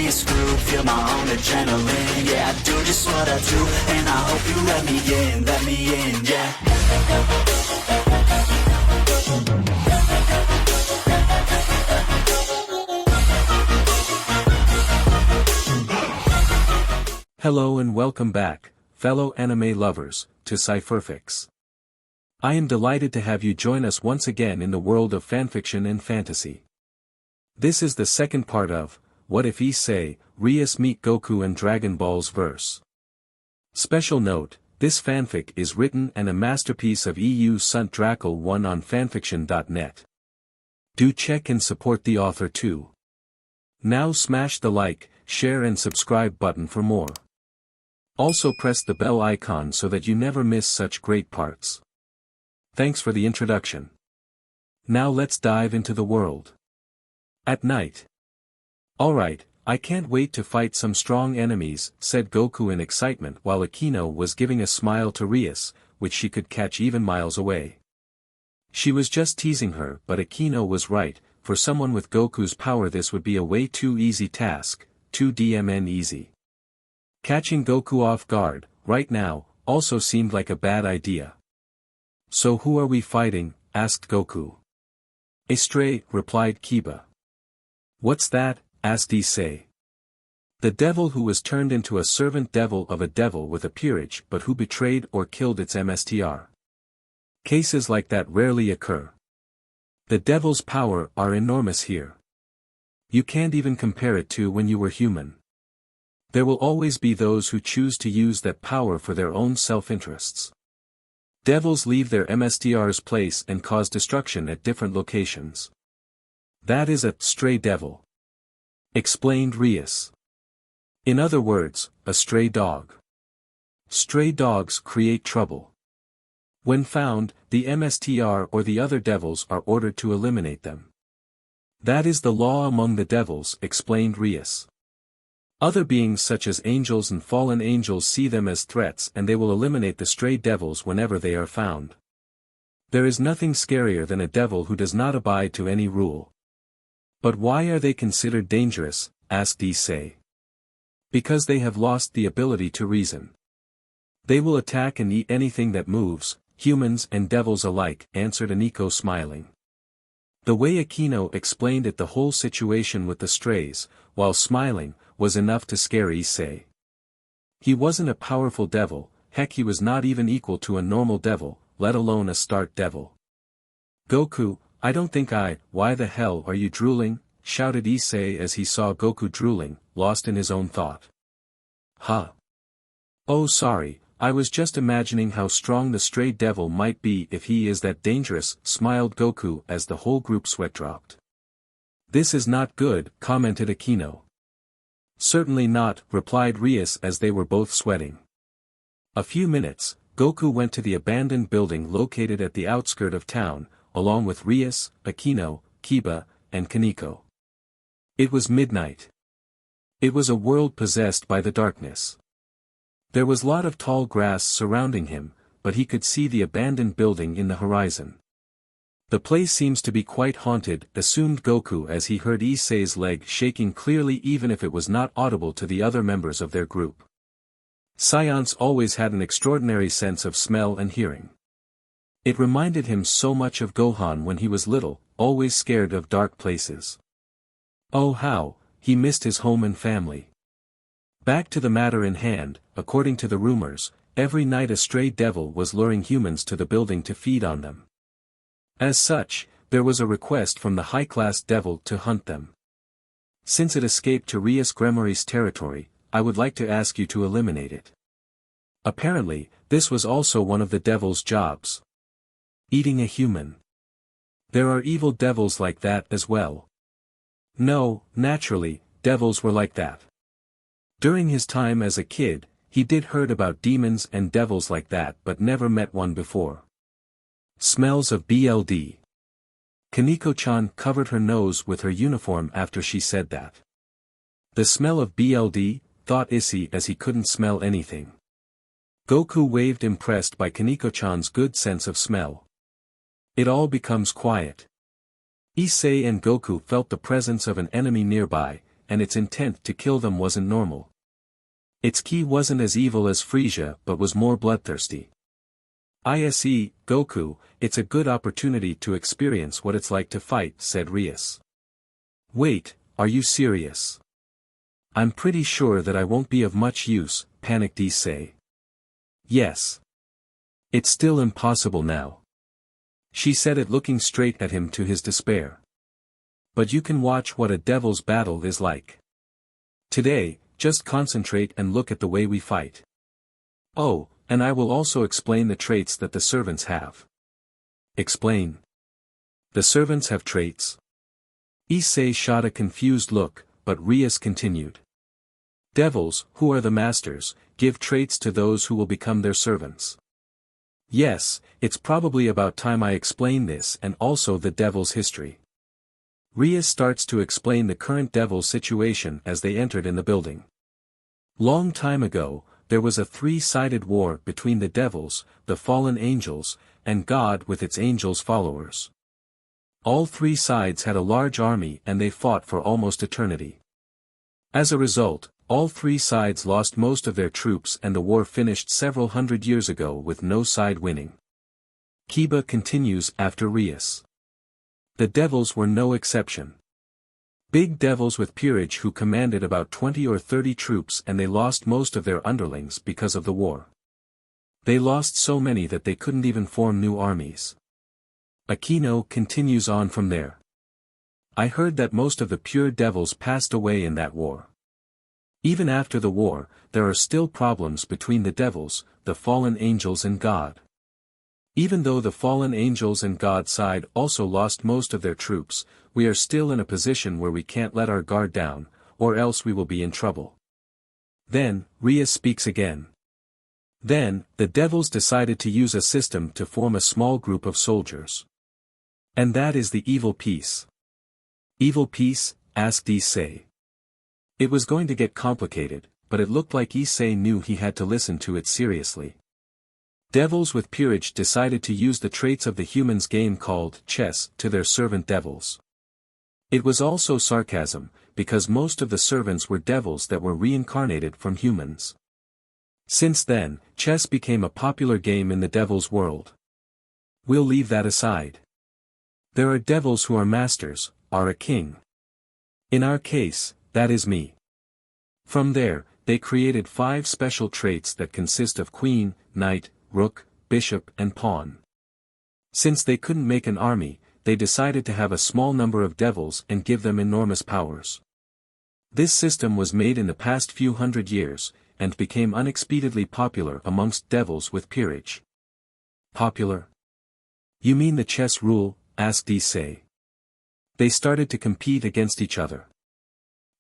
this groove, feel my own adrenaline. Yeah, I do just what I do, and I hope you let me in, yeah. Hello and welcome back, fellow anime lovers, to Cypherfics. I am delighted to have you join us once again in the world of fanfiction and fantasy. This is the second part of, What If Issei, Rias meet Goku and Dragon Ball's verse. Special note, this fanfic is written and a masterpiece of EU sunt Dracul 1 on FANFICTIONnet. Do check and support the author too. Now smash the like, share and subscribe button for more. Also press the bell icon so that you never miss such great parts. Thanks for the introduction. Now let's dive into the world. At night. Alright, I can't wait to fight some strong enemies, said Goku in excitement while Akino was giving a smile to Rias, which she could catch even miles away. She was just teasing her, but Akino was right, for someone with Goku's power this would be a way too easy task, too DMN easy. Catching Goku off guard, right now, also seemed like a bad idea. So who are we fighting? Asked Goku. Issei, replied Kiba. What's that? Asked Issei. The devil who was turned into a servant devil of a devil with a peerage but who betrayed or killed its MSTR. Cases like that rarely occur. The devil's power are enormous here. You can't even compare it to when you were human. There will always be those who choose to use that power for their own self-interests. Devils leave their MSTR's place and cause destruction at different locations. That is a stray devil. Explained Rias. In other words, a stray dog. Stray dogs create trouble. When found, the MSTR or the other devils are ordered to eliminate them. That is the law among the devils, explained Rias. Other beings such as angels and fallen angels see them as threats and they will eliminate the stray devils whenever they are found. There is nothing scarier than a devil who does not abide to any rule. But why are they considered dangerous? Asked Issei. Because they have lost the ability to reason. They will attack and eat anything that moves, humans and devils alike, answered Aniko smiling. The way Akino explained it, the whole situation with the strays, while smiling, was enough to scare Issei. He wasn't a powerful devil, heck he was not even equal to a normal devil, let alone a start devil. Goku, I don't think why the hell are you drooling? Shouted Issei as he saw Goku drooling, lost in his own thought. Huh? Oh sorry, I was just imagining how strong the stray devil might be if he is that dangerous, smiled Goku as the whole group sweat dropped. This is not good, commented Akino. Certainly not, replied Rias as they were both sweating. A few minutes, Goku went to the abandoned building located at the outskirt of town, along with Rias, Akino, Kiba, and Kaneko. It was midnight. It was a world possessed by the darkness. There was lot of tall grass surrounding him, but he could see the abandoned building in the horizon. The place seems to be quite haunted, assumed Goku as he heard Issei's leg shaking clearly even if it was not audible to the other members of their group. Saiyans always had an extraordinary sense of smell and hearing. It reminded him so much of Gohan when he was little, always scared of dark places. Oh how, he missed his home and family. Back to the matter in hand, according to the rumors, every night a stray devil was luring humans to the building to feed on them. As such, there was a request from the high-class devil to hunt them. Since it escaped to Rias Gremori's territory, I would like to ask you to eliminate it. Apparently, this was also one of the devil's jobs. Eating a human. There are evil devils like that as well. No, naturally, devils were like that. During his time as a kid, he did heard about demons and devils like that but never met one before. Smells of BLD. Kaneko-chan covered her nose with her uniform after she said that. The smell of BLD, thought Issei as he couldn't smell anything. Goku waved impressed by Kaneko-chan's good sense of smell. It all becomes quiet. Issei and Goku felt the presence of an enemy nearby, and its intent to kill them wasn't normal. Its ki wasn't as evil as Frieza but was more bloodthirsty. Issei, Goku, it's a good opportunity to experience what it's like to fight, said Rias. Wait, are you serious? I'm pretty sure that I won't be of much use, panicked Issei. Yes. It's still impossible now. She said it looking straight at him to his despair. But you can watch what a devil's battle is like. Today, just concentrate and look at the way we fight. Oh, and I will also explain the traits that the servants have. Explain. The servants have traits? Issei shot a confused look, but Rias continued. Devils, who are the masters, give traits to those who will become their servants. Yes, it's probably about time I explain this and also the devil's history. Rias starts to explain the current devil's situation as they entered in the building. Long time ago, there was a three-sided war between the devils, the fallen angels, and God with its angels' followers. All three sides had a large army and they fought for almost eternity. As a result, all three sides lost most of their troops and the war finished several hundred years ago with no side winning. Kiba continues after Rias. The devils were no exception. Big devils with peerage who commanded about 20 or 30 troops and they lost most of their underlings because of the war. They lost so many that they couldn't even form new armies. Aquino continues on from there. I heard that most of the pure devils passed away in that war. Even after the war, there are still problems between the devils, the fallen angels and God. Even though the fallen angels and God side also lost most of their troops, we are still in a position where we can't let our guard down, or else we will be in trouble. Then, Rias speaks again. Then, the devils decided to use a system to form a small group of soldiers. And that is the evil peace. Evil peace? Asked Issei. It was going to get complicated, but it looked like Issei knew he had to listen to it seriously. Devils with peerage decided to use the traits of the humans game called chess to their servant devils. It was also sarcasm, because most of the servants were devils that were reincarnated from humans. Since then, chess became a popular game in the devil's world. We'll leave that aside. There are devils who are masters, are a king. In our case, that is me. From there, they created 5 special traits that consist of queen, knight, rook, bishop and pawn. Since they couldn't make an army, they decided to have a small number of devils and give them enormous powers. This system was made in the past few hundred years, and became unexpectedly popular amongst devils with peerage. Popular? You mean the chess rule? Asked Issei. They started to compete against each other.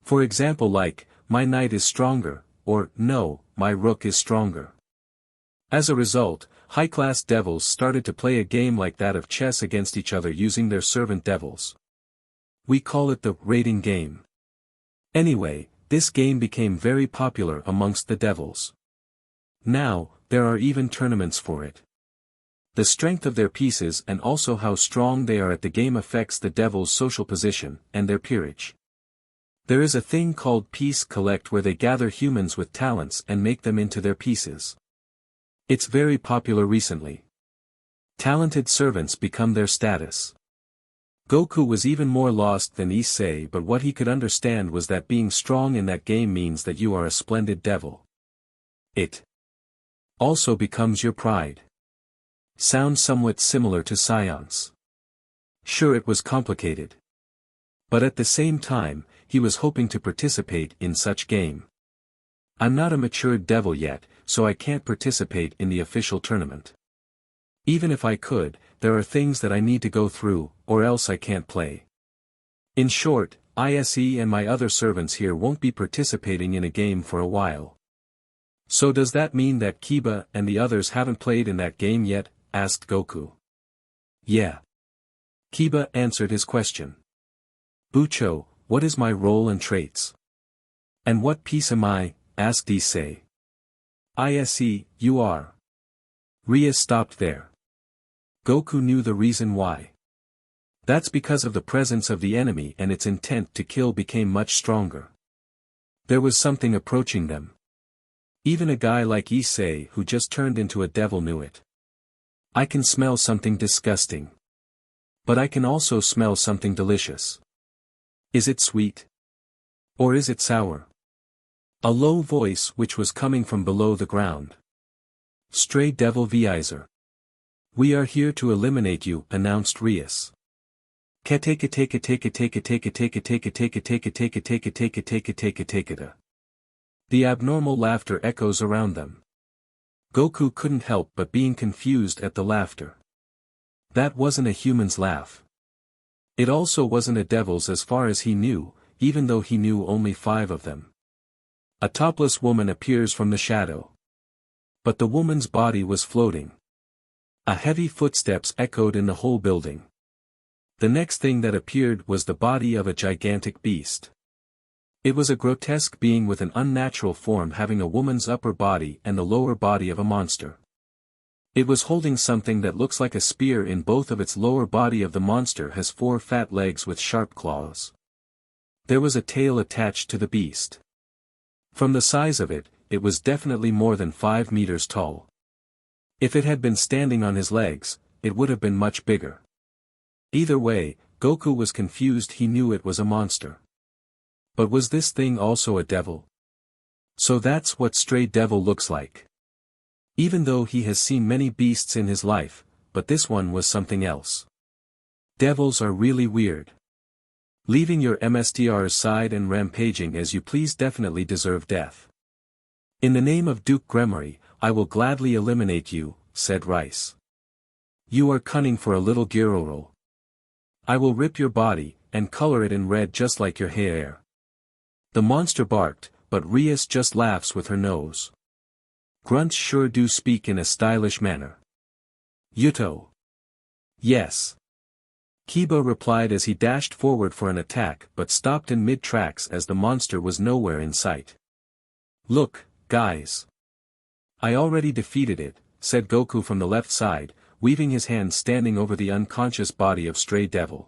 For example like, my knight is stronger, or, no, my rook is stronger. As a result, high-class devils started to play a game like that of chess against each other using their servant devils. We call it the rating game. Anyway, this game became very popular amongst the devils. Now, there are even tournaments for it. The strength of their pieces and also how strong they are at the game affects the devils' social position and their peerage. There is a thing called piece collect where they gather humans with talents and make them into their pieces. It's very popular recently. Talented servants become their status. Goku was even more lost than Issei, but what he could understand was that being strong in that game means that you are a splendid devil. It also becomes your pride. Sounds somewhat similar to science. Sure, it was complicated. But at the same time, he was hoping to participate in such game. I'm not a matured devil yet, so I can't participate in the official tournament. Even if I could, there are things that I need to go through, or else I can't play. In short, Issei and my other servants here won't be participating in a game for a while. So does that mean that Kiba and the others haven't played in that game yet? Asked Goku. Yeah. Kiba answered his question. Bucho, what is my role and traits? And what piece am I? Asked Issei. Issei, you are. Rias stopped there. Goku knew the reason why. That's because of the presence of the enemy and its intent to kill became much stronger. There was something approaching them. Even a guy like Issei who just turned into a devil knew it. I can smell something disgusting. But I can also smell something delicious. Is it sweet? Or is it sour? A low voice which was coming from below the ground. Stray devil Vizer. We are here to eliminate you, announced Rias. The abnormal laughter echoes around them. Goku couldn't help but being confused at the laughter. That wasn't a human's laugh. It also wasn't a devil's as far as he knew, even though he knew only 5 of them. A topless woman appears from the shadow. But the woman's body was floating. A heavy footsteps echoed in the whole building. The next thing that appeared was the body of a gigantic beast. It was a grotesque being with an unnatural form having a woman's upper body and the lower body of a monster. It was holding something that looks like a spear in both of its lower body of the monster has 4 fat legs with sharp claws. There was a tail attached to the beast. From the size of it, it was definitely more than 5 meters tall. If it had been standing on his legs, it would have been much bigger. Either way, Goku was confused. He knew it was a monster. But was this thing also a devil? So that's what stray devil looks like. Even though he has seen many beasts in his life, but this one was something else. Devils are really weird. Leaving your MSTR's side and rampaging as you please definitely deserve death. In the name of Duke Gremory, I will gladly eliminate you, said Rice. You are cunning for a little Giroro. I will rip your body, and color it in red just like your hair. The monster barked, but Rias just laughs with her nose. Grunts sure do speak in a stylish manner. Yuto. Yes. Kiba replied as he dashed forward for an attack but stopped in mid-tracks as the monster was nowhere in sight. Look, guys. I already defeated it, said Goku from the left side, weaving his hand standing over the unconscious body of Stray Devil.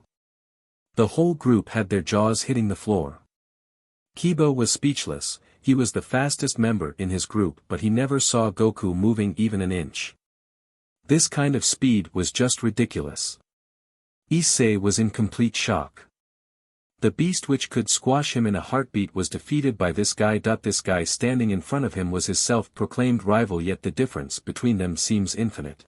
The whole group had their jaws hitting the floor. Kiba was speechless. He was the fastest member in his group but he never saw Goku moving even an inch. This kind of speed was just ridiculous. Issei was in complete shock. The beast which could squash him in a heartbeat was defeated by this guy. This guy standing in front of him was his self-proclaimed rival, yet the difference between them seems infinite.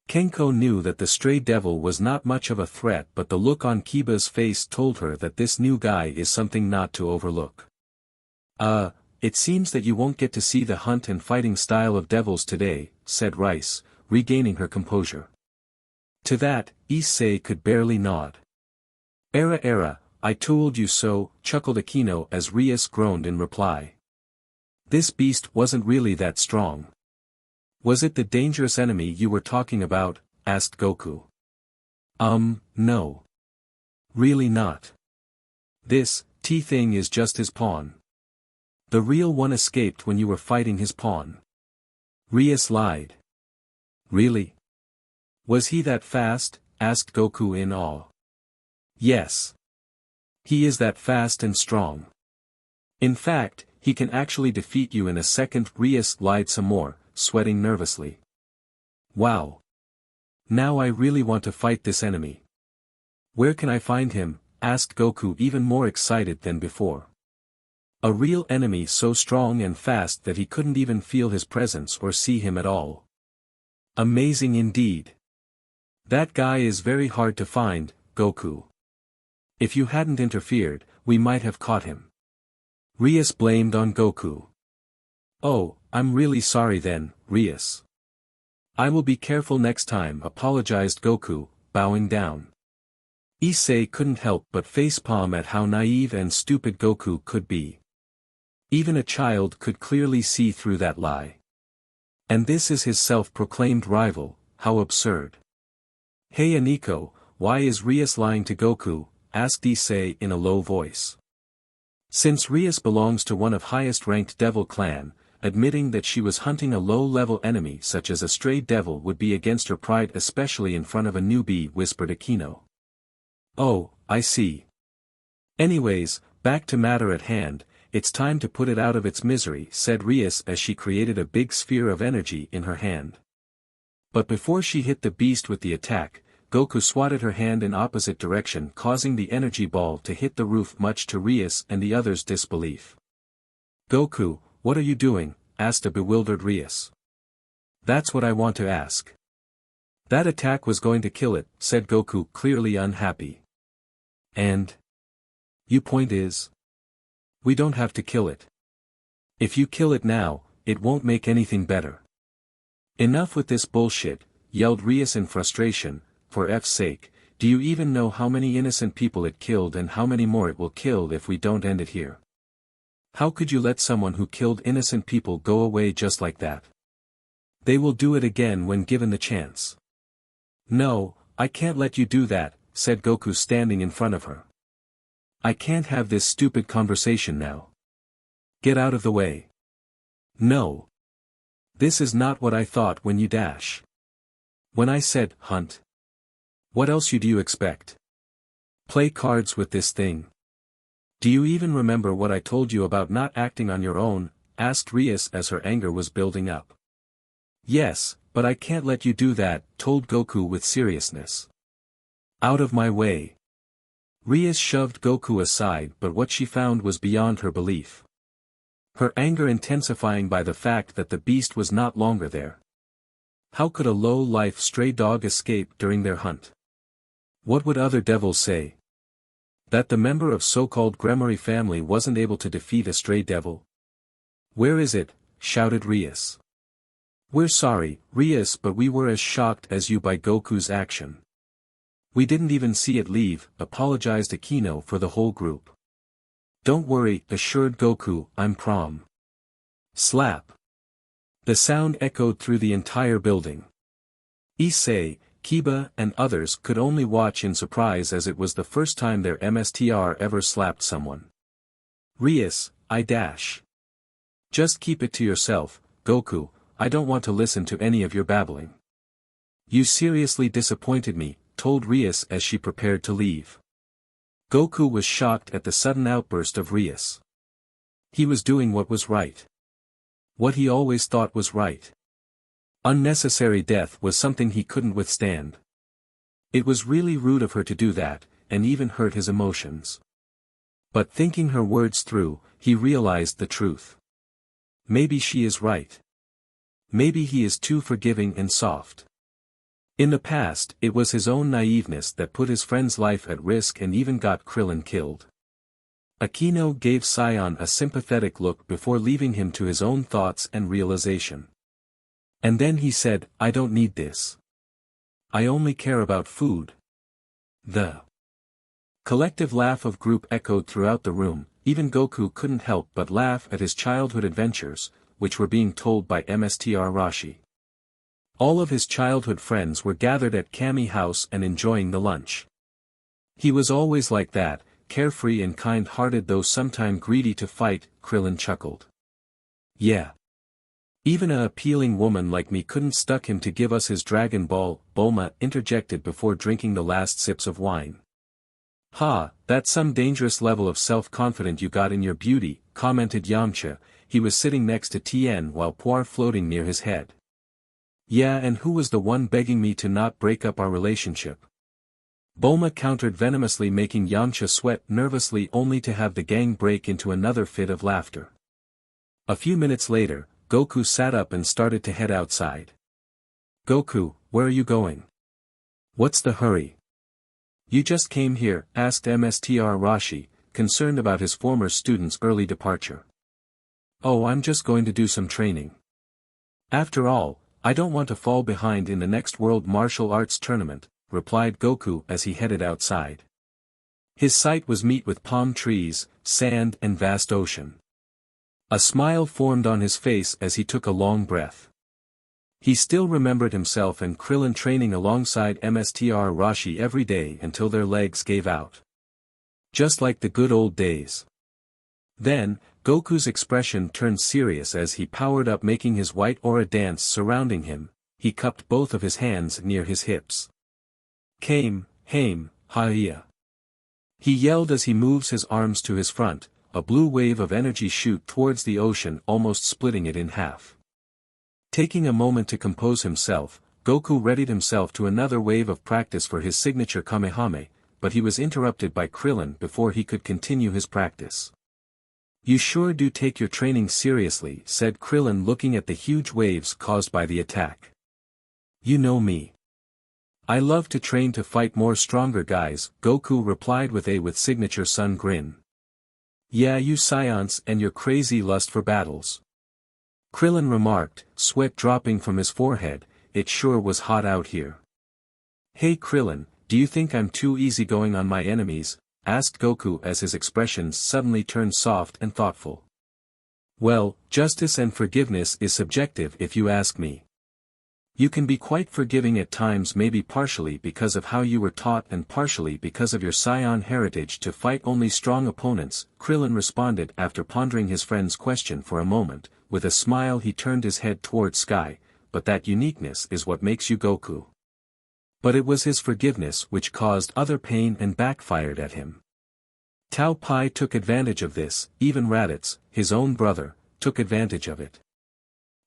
Kenko knew that the stray devil was not much of a threat, but the look on Kiba's face told her that this new guy is something not to overlook. It seems that you won't get to see the hunt and fighting style of devils today, said Rice, regaining her composure. To that, Issei could barely nod. Era, I told you so, chuckled Akino as Rias groaned in reply. This beast wasn't really that strong. Was it the dangerous enemy you were talking about? Asked Goku. No. Really not. This thing is just his pawn. The real one escaped when you were fighting his pawn. Rias lied. Really? Was he that fast? Asked Goku in awe. Yes. He is that fast and strong. In fact, he can actually defeat you in a second. Rias lied some more, sweating nervously. Wow. Now I really want to fight this enemy. Where can I find him? Asked Goku, even more excited than before. A real enemy so strong and fast that he couldn't even feel his presence or see him at all. Amazing indeed. That guy is very hard to find, Goku. If you hadn't interfered, we might have caught him. Rias blamed on Goku. Oh, I'm really sorry then, Rias. I will be careful next time, apologized Goku, bowing down. Issei couldn't help but facepalm at how naive and stupid Goku could be. Even a child could clearly see through that lie. And this is his self-proclaimed rival, how absurd. Hey Aniko, why is Rias lying to Goku? Asked Issei in a low voice. Since Rias belongs to one of highest-ranked devil clan, admitting that she was hunting a low-level enemy such as a stray devil would be against her pride, especially in front of a newbie, whispered Akino. Oh, I see. Anyways, back to matter at hand. it's time to put it out of its misery, said Rias as she created a big sphere of energy in her hand. But before she hit the beast with the attack, Goku swatted her hand in opposite direction, causing the energy ball to hit the roof, much to Rias and the others' disbelief. "Goku, what are you doing?" asked a bewildered Rias. "That's what I want to ask." "That attack was going to kill it," said Goku, clearly unhappy. "And? Your point is? We don't have to kill it. If you kill it now, it won't make anything better." "Enough with this bullshit," yelled Rias in frustration. "For F's sake, do you even know how many innocent people it killed and how many more it will kill if we don't end it here? How could you let someone who killed innocent people go away just like that? They will do it again when given the chance." "No, I can't let you do that," said Goku, standing in front of her. "I can't have this stupid conversation now. Get out of the way." "No. This is not what I thought when you dash. When I said, hunt. What else do you expect? Play cards with this thing? Do you even remember what I told you about not acting on your own?" asked Rias as her anger was building up. "Yes, but I can't let you do that," told Goku with seriousness. "Out of my way." Rias shoved Goku aside, but what she found was beyond her belief. Her anger intensifying by the fact that the beast was not longer there. How could a low-life stray dog escape during their hunt? What would other devils say? That the member of so-called Gremari family wasn't able to defeat a stray devil? "Where is it?" shouted Rias. "We're sorry, Rias, but we were as shocked as you by Goku's action. We didn't even see it leave," apologized Akino for the whole group. "Don't worry," assured Goku, "I'm prom." Slap. The sound echoed through the entire building. Issei, Kiba and others could only watch in surprise as it was the first time their MSTR ever slapped someone. "Rias, I dash. Just keep it to yourself, Goku, I don't want to listen to any of your babbling." "You seriously disappointed me," told Rias as she prepared to leave. Goku was shocked at the sudden outburst of Rias. He was doing what was right. What he always thought was right. Unnecessary death was something he couldn't withstand. It was really rude of her to do that, and even hurt his emotions. But thinking her words through, he realized the truth. Maybe she is right. Maybe he is too forgiving and soft. In the past, it was his own naiveness that put his friend's life at risk and even got Krillin killed. Akino gave Saiyan a sympathetic look before leaving him to his own thoughts and realization. And then he said, "I don't need this. I only care about food." The collective laugh of group echoed throughout the room. Even Goku couldn't help but laugh at his childhood adventures, which were being told by Mstr Rashi. All of his childhood friends were gathered at Kami house and enjoying the lunch. He was always like that, carefree and kind-hearted though sometime greedy to fight, Krillin chuckled. "Yeah. Even a appealing woman like me couldn't stuck him to give us his Dragon Ball," Bulma interjected before drinking the last sips of wine. "Ha, that's some dangerous level of self-confidence you got in your beauty," commented Yamcha. He was sitting next to Tien while Puar floating near his head. "Yeah, and who was the one begging me to not break up our relationship?" Bulma countered venomously, making Yamcha sweat nervously only to have the gang break into another fit of laughter. A few minutes later, Goku sat up and started to head outside. "Goku, where are you going? What's the hurry?" "You just came here," asked Mstr Rashi, concerned about his former student's early departure. "Oh, I'm just going to do some training. After all, I don't want to fall behind in the next World Martial Arts Tournament," replied Goku as he headed outside. His sight was met with palm trees, sand and vast ocean. A smile formed on his face as he took a long breath. He still remembered himself and Krillin training alongside Mstr Rashi every day until their legs gave out. Just like the good old days. Then, Goku's expression turned serious as he powered up, making his white aura dance surrounding him. He cupped both of his hands near his hips. "Kame, Hame, Haia." He yelled as he moves his arms to his front, a blue wave of energy shoot towards the ocean, almost splitting it in half. Taking a moment to compose himself, Goku readied himself to another wave of practice for his signature Kamehame, but he was interrupted by Krillin before he could continue his practice. "You sure do take your training seriously," said Krillin, looking at the huge waves caused by the attack. "You know me. I love to train to fight more stronger guys," Goku replied with signature sun grin. "Yeah, you Saiyans and your crazy lust for battles," Krillin remarked, sweat dropping from his forehead. "It sure was hot out here." "Hey Krillin, do you think I'm too easygoing on my enemies?" asked Goku as his expressions suddenly turned soft and thoughtful. "Well, justice and forgiveness is subjective if you ask me. You can be quite forgiving at times, maybe partially because of how you were taught and partially because of your Saiyan heritage to fight only strong opponents," Krillin responded after pondering his friend's question for a moment. With a smile he turned his head toward Sky, "But that uniqueness is what makes you Goku." But it was his forgiveness which caused other pain and backfired at him. Tao Pai took advantage of this, even Raditz, his own brother, took advantage of it.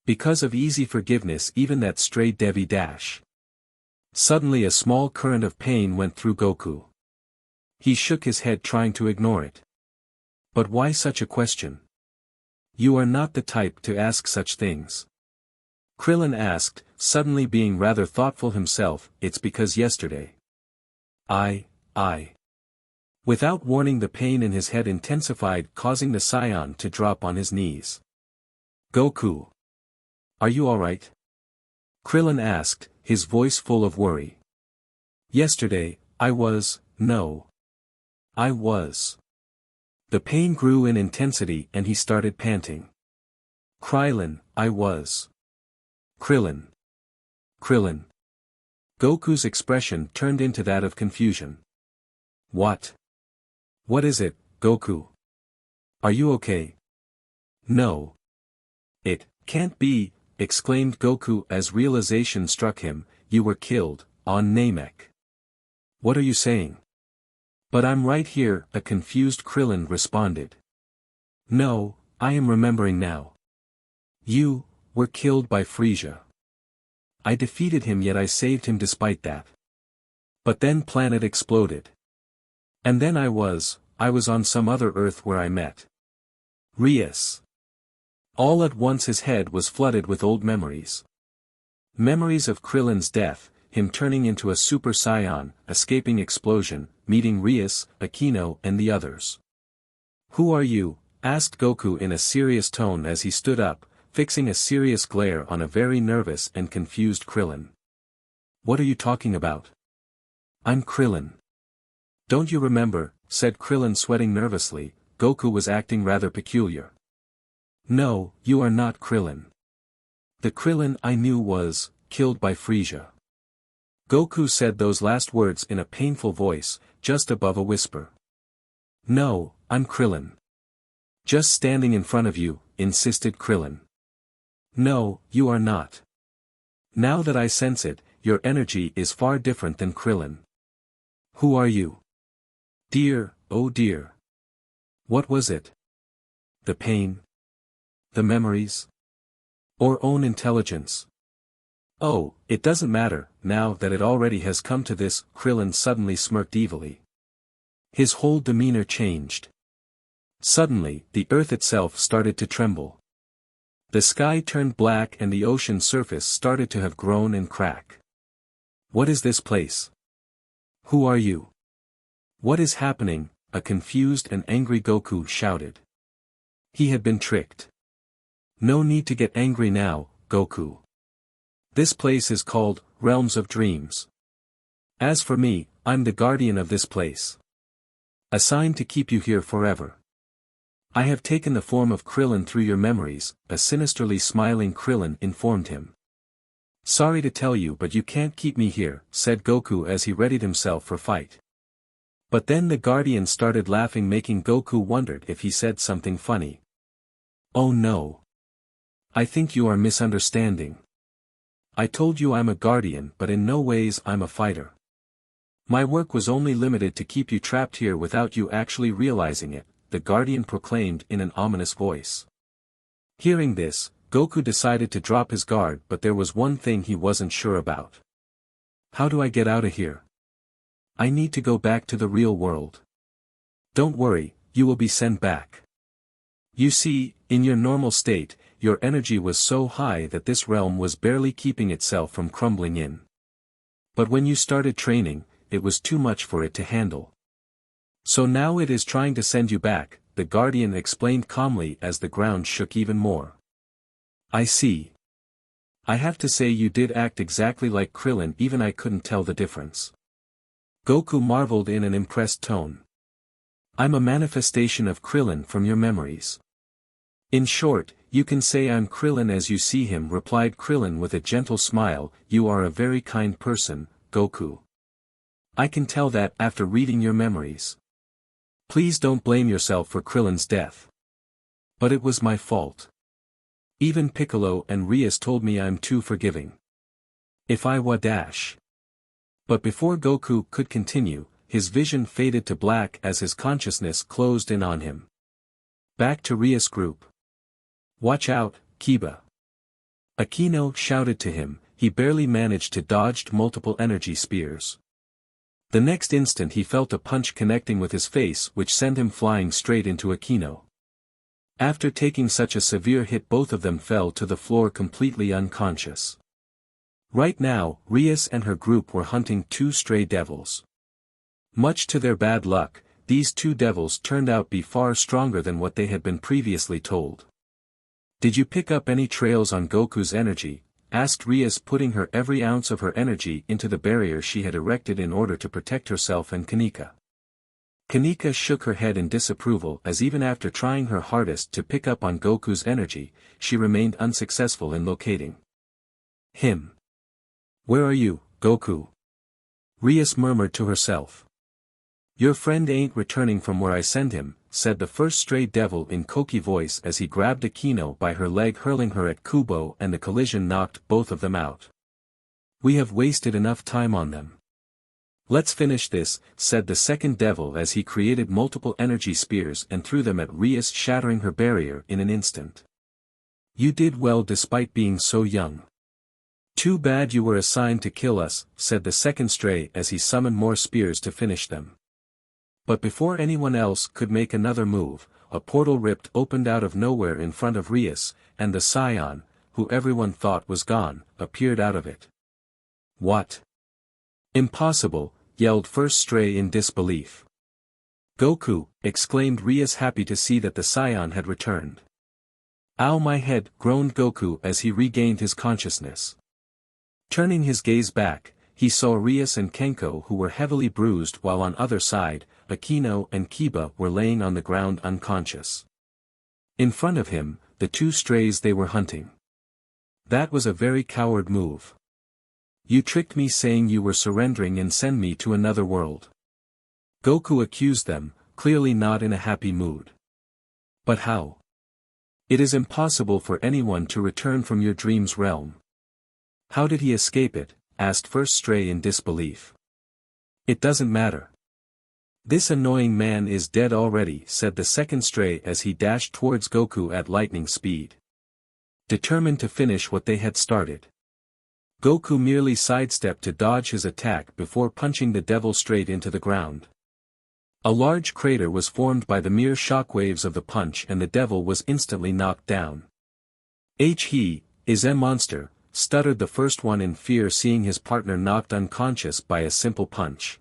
Because of easy forgiveness, even that stray Devi dash. Suddenly a small current of pain went through Goku. He shook his head trying to ignore it. "But why such a question? You are not the type to ask such things," Krillin asked, suddenly being rather thoughtful himself. "It's because yesterday. I. Without warning, the pain in his head intensified, causing the Saiyan to drop on his knees. "Goku. Are you alright?" Krillin asked, his voice full of worry. "Yesterday, I was. The pain grew in intensity and he started panting. "Krillin, I was. Krillin. Goku's expression turned into that of confusion. What is it, Goku? Are you okay?" "No. It can't be," exclaimed Goku as realization struck him. "You were killed, on Namek." "What are you saying?" "But I'm right here," a confused Krillin responded. "No, I am remembering now. You were killed by Frieza. I defeated him, yet I saved him despite that. But then planet exploded. And then I was on some other Earth where I met Rias." All at once his head was flooded with old memories. Memories of Krillin's death, him turning into a Super Saiyan, escaping explosion, meeting Rias, Aquino and the others. "Who are you?" asked Goku in a serious tone as he stood up, fixing a serious glare on a very nervous and confused Krillin. "What are you talking about?" "I'm Krillin." "Don't you remember?" said Krillin, sweating nervously. Goku was acting rather peculiar. "No, you are not Krillin. The Krillin I knew was killed by Frieza." Goku said those last words in a painful voice, just above a whisper. "No, I'm Krillin. Just standing in front of you," insisted Krillin. "No, you are not. Now that I sense it, your energy is far different than Krillin. Who are you?" "Dear, oh dear. What was it? The pain? The memories? Or own intelligence? Oh, it doesn't matter, now that it already has come to this." Krillin suddenly smirked evilly. His whole demeanor changed. Suddenly, the earth itself started to tremble. The sky turned black and the ocean surface started to have groan and crack. "What is this place? Who are you? What is happening?" a confused and angry Goku shouted. He had been tricked. "No need to get angry now, Goku. This place is called Realms of Dreams. As for me, I'm the guardian of this place. Assigned to keep you here forever. I have taken the form of Krillin through your memories," a sinisterly smiling Krillin informed him. "Sorry to tell you, but you can't keep me here," said Goku as he readied himself for fight. But then the guardian started laughing, making Goku wondered if he said something funny. "Oh no. I think you are misunderstanding. I told you I'm a guardian, but in no ways I'm a fighter. My work was only limited to keep you trapped here without you actually realizing it," the guardian proclaimed in an ominous voice. Hearing this, Goku decided to drop his guard, but there was one thing he wasn't sure about. How do I get out of here? I need to go back to the real world. Don't worry, you will be sent back. You see, in your normal state, your energy was so high that this realm was barely keeping itself from crumbling in. But when you started training, it was too much for it to handle. So now it is trying to send you back, the guardian explained calmly as the ground shook even more. I see. I have to say you did act exactly like Krillin, even I couldn't tell the difference. Goku marveled in an impressed tone. I'm a manifestation of Krillin from your memories. In short, you can say I'm Krillin as you see him, replied Krillin with a gentle smile. You are a very kind person, Goku. I can tell that after reading your memories. Please don't blame yourself for Krillin's death. But it was my fault. Even Piccolo and Rias told me I'm too forgiving. If I were dash. But before Goku could continue, his vision faded to black as his consciousness closed in on him. Back to Rias group. Watch out, Kiba. Aquino shouted to him. He barely managed to dodge multiple energy spears. The next instant he felt a punch connecting with his face which sent him flying straight into Aquino. After taking such a severe hit, both of them fell to the floor completely unconscious. Right now, Rias and her group were hunting two stray devils. Much to their bad luck, these two devils turned out to be far stronger than what they had been previously told. Did you pick up any trails on Goku's energy? Asked Rias, putting her every ounce of her energy into the barrier she had erected in order to protect herself and Kanika. Kanika shook her head in disapproval, as even after trying her hardest to pick up on Goku's energy, she remained unsuccessful in locating him. Where are you, Goku? Rias murmured to herself. Your friend ain't returning from where I send him, said the first stray devil in Koki voice as he grabbed Aquino by her leg, hurling her at Kubo, and the collision knocked both of them out. We have wasted enough time on them. Let's finish this, said the second devil as he created multiple energy spears and threw them at Rias, shattering her barrier in an instant. You did well despite being so young. Too bad you were assigned to kill us, said the second stray as he summoned more spears to finish them. But before anyone else could make another move, a portal ripped opened out of nowhere in front of Rias, and the Saiyan, who everyone thought was gone, appeared out of it. What? Impossible, yelled first stray in disbelief. Goku, exclaimed Rias, happy to see that the Saiyan had returned. Ow, my head, groaned Goku as he regained his consciousness. Turning his gaze back, he saw Rias and Kenko, who were heavily bruised, while on other side, Aquino and Kiba were laying on the ground unconscious. In front of him, the two strays they were hunting. That was a very coward move. You tricked me saying you were surrendering and send me to another world. Goku accused them, clearly not in a happy mood. But how? It is impossible for anyone to return from your dream's realm. How did he escape it? Asked first stray in disbelief. It doesn't matter. This annoying man is dead already, said the second stray as he dashed towards Goku at lightning speed. Determined to finish what they had started. Goku merely sidestepped to dodge his attack before punching the devil straight into the ground. A large crater was formed by the mere shockwaves of the punch, and the devil was instantly knocked down. He is a monster, stuttered the first one in fear, seeing his partner knocked unconscious by a simple punch.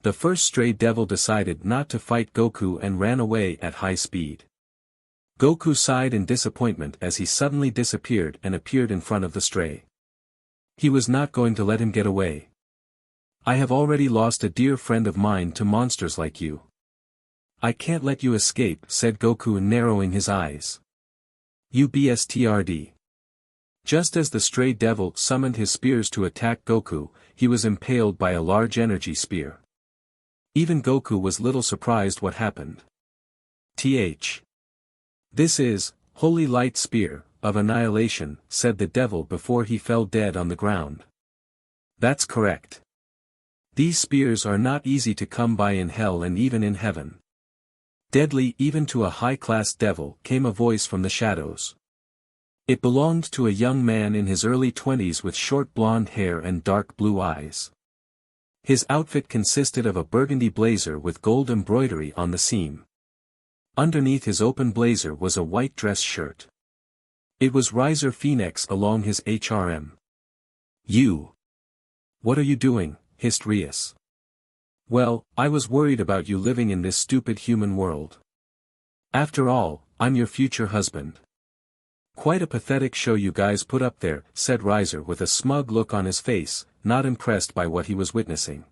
The first stray devil decided not to fight Goku and ran away at high speed. Goku sighed in disappointment as he suddenly disappeared and appeared in front of the stray. He was not going to let him get away. I have already lost a dear friend of mine to monsters like you. I can't let you escape, said Goku, narrowing his eyes. You bstrd. Just as the stray devil summoned his spears to attack Goku, he was impaled by a large energy spear. Even Goku was little surprised what happened. This is, Holy Light Spear, of Annihilation, said the devil before he fell dead on the ground. That's correct. These spears are not easy to come by in hell and even in heaven. Deadly even to a high-class devil, came a voice from the shadows. It belonged to a young man in his early 20s with short blonde hair and dark blue eyes. His outfit consisted of a burgundy blazer with gold embroidery on the seam. Underneath his open blazer was a white dress shirt. It was Riser Phoenix along his HRM. "You! What are you doing?" hissed Rias. "Well, I was worried about you living in this stupid human world. After all, I'm your future husband." "Quite a pathetic show you guys put up there," said Riser with a smug look on his face, not impressed by what he was witnessing.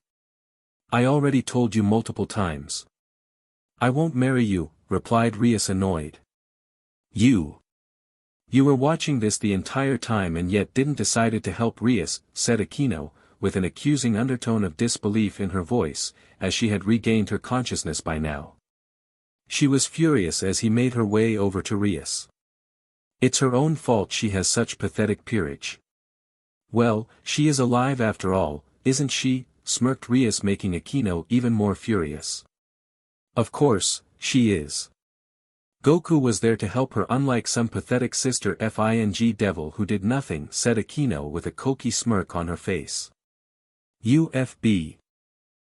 "I already told you multiple times. I won't marry you," replied Rias annoyed. You were watching this the entire time and yet didn't decide to help Rias," said Akino, with an accusing undertone of disbelief in her voice, as she had regained her consciousness by now. She was furious as he made her way over to Rias. It's her own fault she has such pathetic peerage. "Well, she is alive after all, isn't she?" smirked Rias, making Akino even more furious. "Of course, she is. Goku was there to help her, unlike some pathetic sister FING devil who did nothing," said Akino with a cocky smirk on her face. "UFB.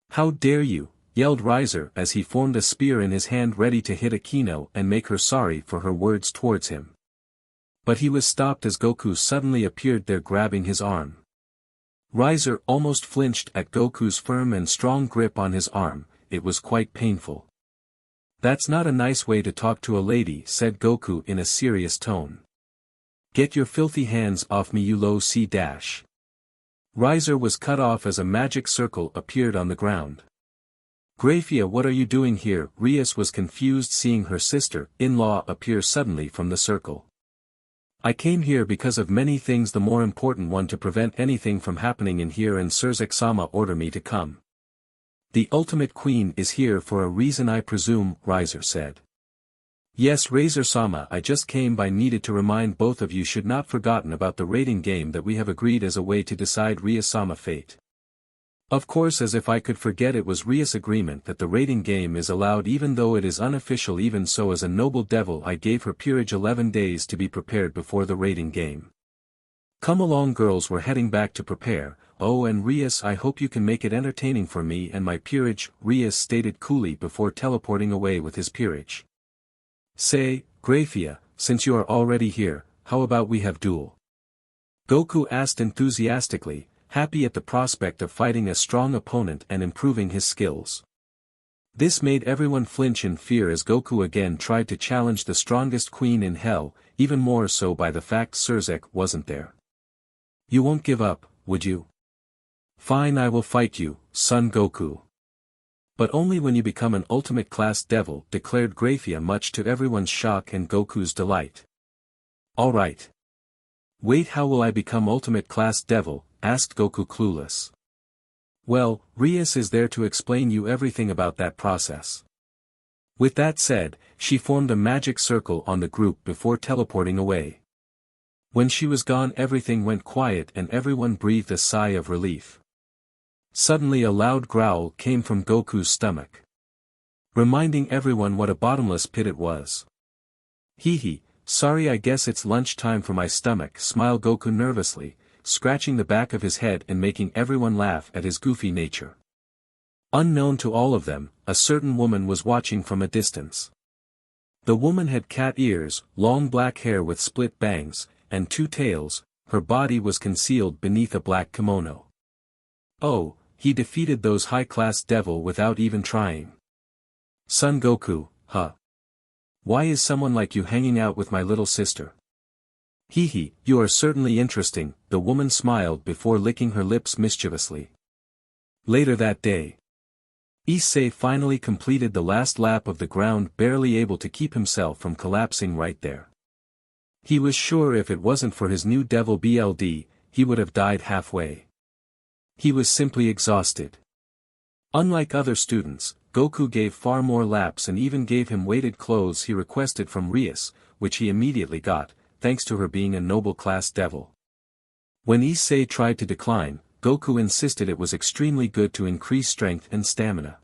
How dare you," yelled Riser as he formed a spear in his hand ready to hit Akino and make her sorry for her words towards him. But he was stopped as Goku suddenly appeared there grabbing his arm. Riser almost flinched at Goku's firm and strong grip on his arm. It was quite painful. "That's not a nice way to talk to a lady," said Goku in a serious tone. "Get your filthy hands off me, you low C-." Riser was cut off as a magic circle appeared on the ground. "Grayfia, what are you doing here?" Rias was confused seeing her sister-in-law appear suddenly from the circle. "I came here because of many things, the more important one to prevent anything from happening in here, and Surzek-sama ordered me to come." "The ultimate queen is here for a reason, I presume," Riser said. "Yes, Razor-sama, I just came by, needed to remind both of you should not forgotten about the rating game that we have agreed as a way to decide Rias-sama fate." Of course, as if I could forget, it was Rias' agreement that the rating game is allowed even though it is unofficial. Even so, as a noble devil, I gave her peerage 11 days to be prepared before the rating game. "Come along girls, we're heading back to prepare." "Oh, and Rias, I hope you can make it entertaining for me and my peerage," Rias stated coolly before teleporting away with his peerage. "Say, Grayfia, since you are already here, how about we have duel?" Goku asked enthusiastically, happy at the prospect of fighting a strong opponent and improving his skills. This made everyone flinch in fear as Goku again tried to challenge the strongest queen in hell, even more so by the fact Surzek wasn't there. "You won't give up, would you?" "Fine, I will fight you, Son Goku. But only when you become an ultimate class devil," declared Grayfia, much to everyone's shock and Goku's delight. "Alright. Wait, how will I become ultimate class devil?" asked Goku clueless. "Well, Rias is there to explain you everything about that process." With that said, she formed a magic circle on the group before teleporting away. When she was gone, everything went quiet and everyone breathed a sigh of relief. Suddenly a loud growl came from Goku's stomach, reminding everyone what a bottomless pit it was. "Hee, sorry, I guess it's lunch time for my stomach," smiled Goku nervously, scratching the back of his head and making everyone laugh at his goofy nature. Unknown to all of them, a certain woman was watching from a distance. The woman had cat ears, long black hair with split bangs, and 2 tails. Her body was concealed beneath a black kimono. "Oh, he defeated those high-class devil without even trying. Son Goku, huh? Why is someone like you hanging out with my little sister?" "Hee, you are certainly interesting," the woman smiled before licking her lips mischievously. Later that day, Issei finally completed the last lap of the ground, barely able to keep himself from collapsing right there. He was sure if it wasn't for his new devil BLD, he would have died halfway. He was simply exhausted. Unlike other students, Goku gave far more laps and even gave him weighted clothes he requested from Rias, which he immediately got, thanks to her being a noble class devil. When Issei tried to decline, Goku insisted it was extremely good to increase strength and stamina.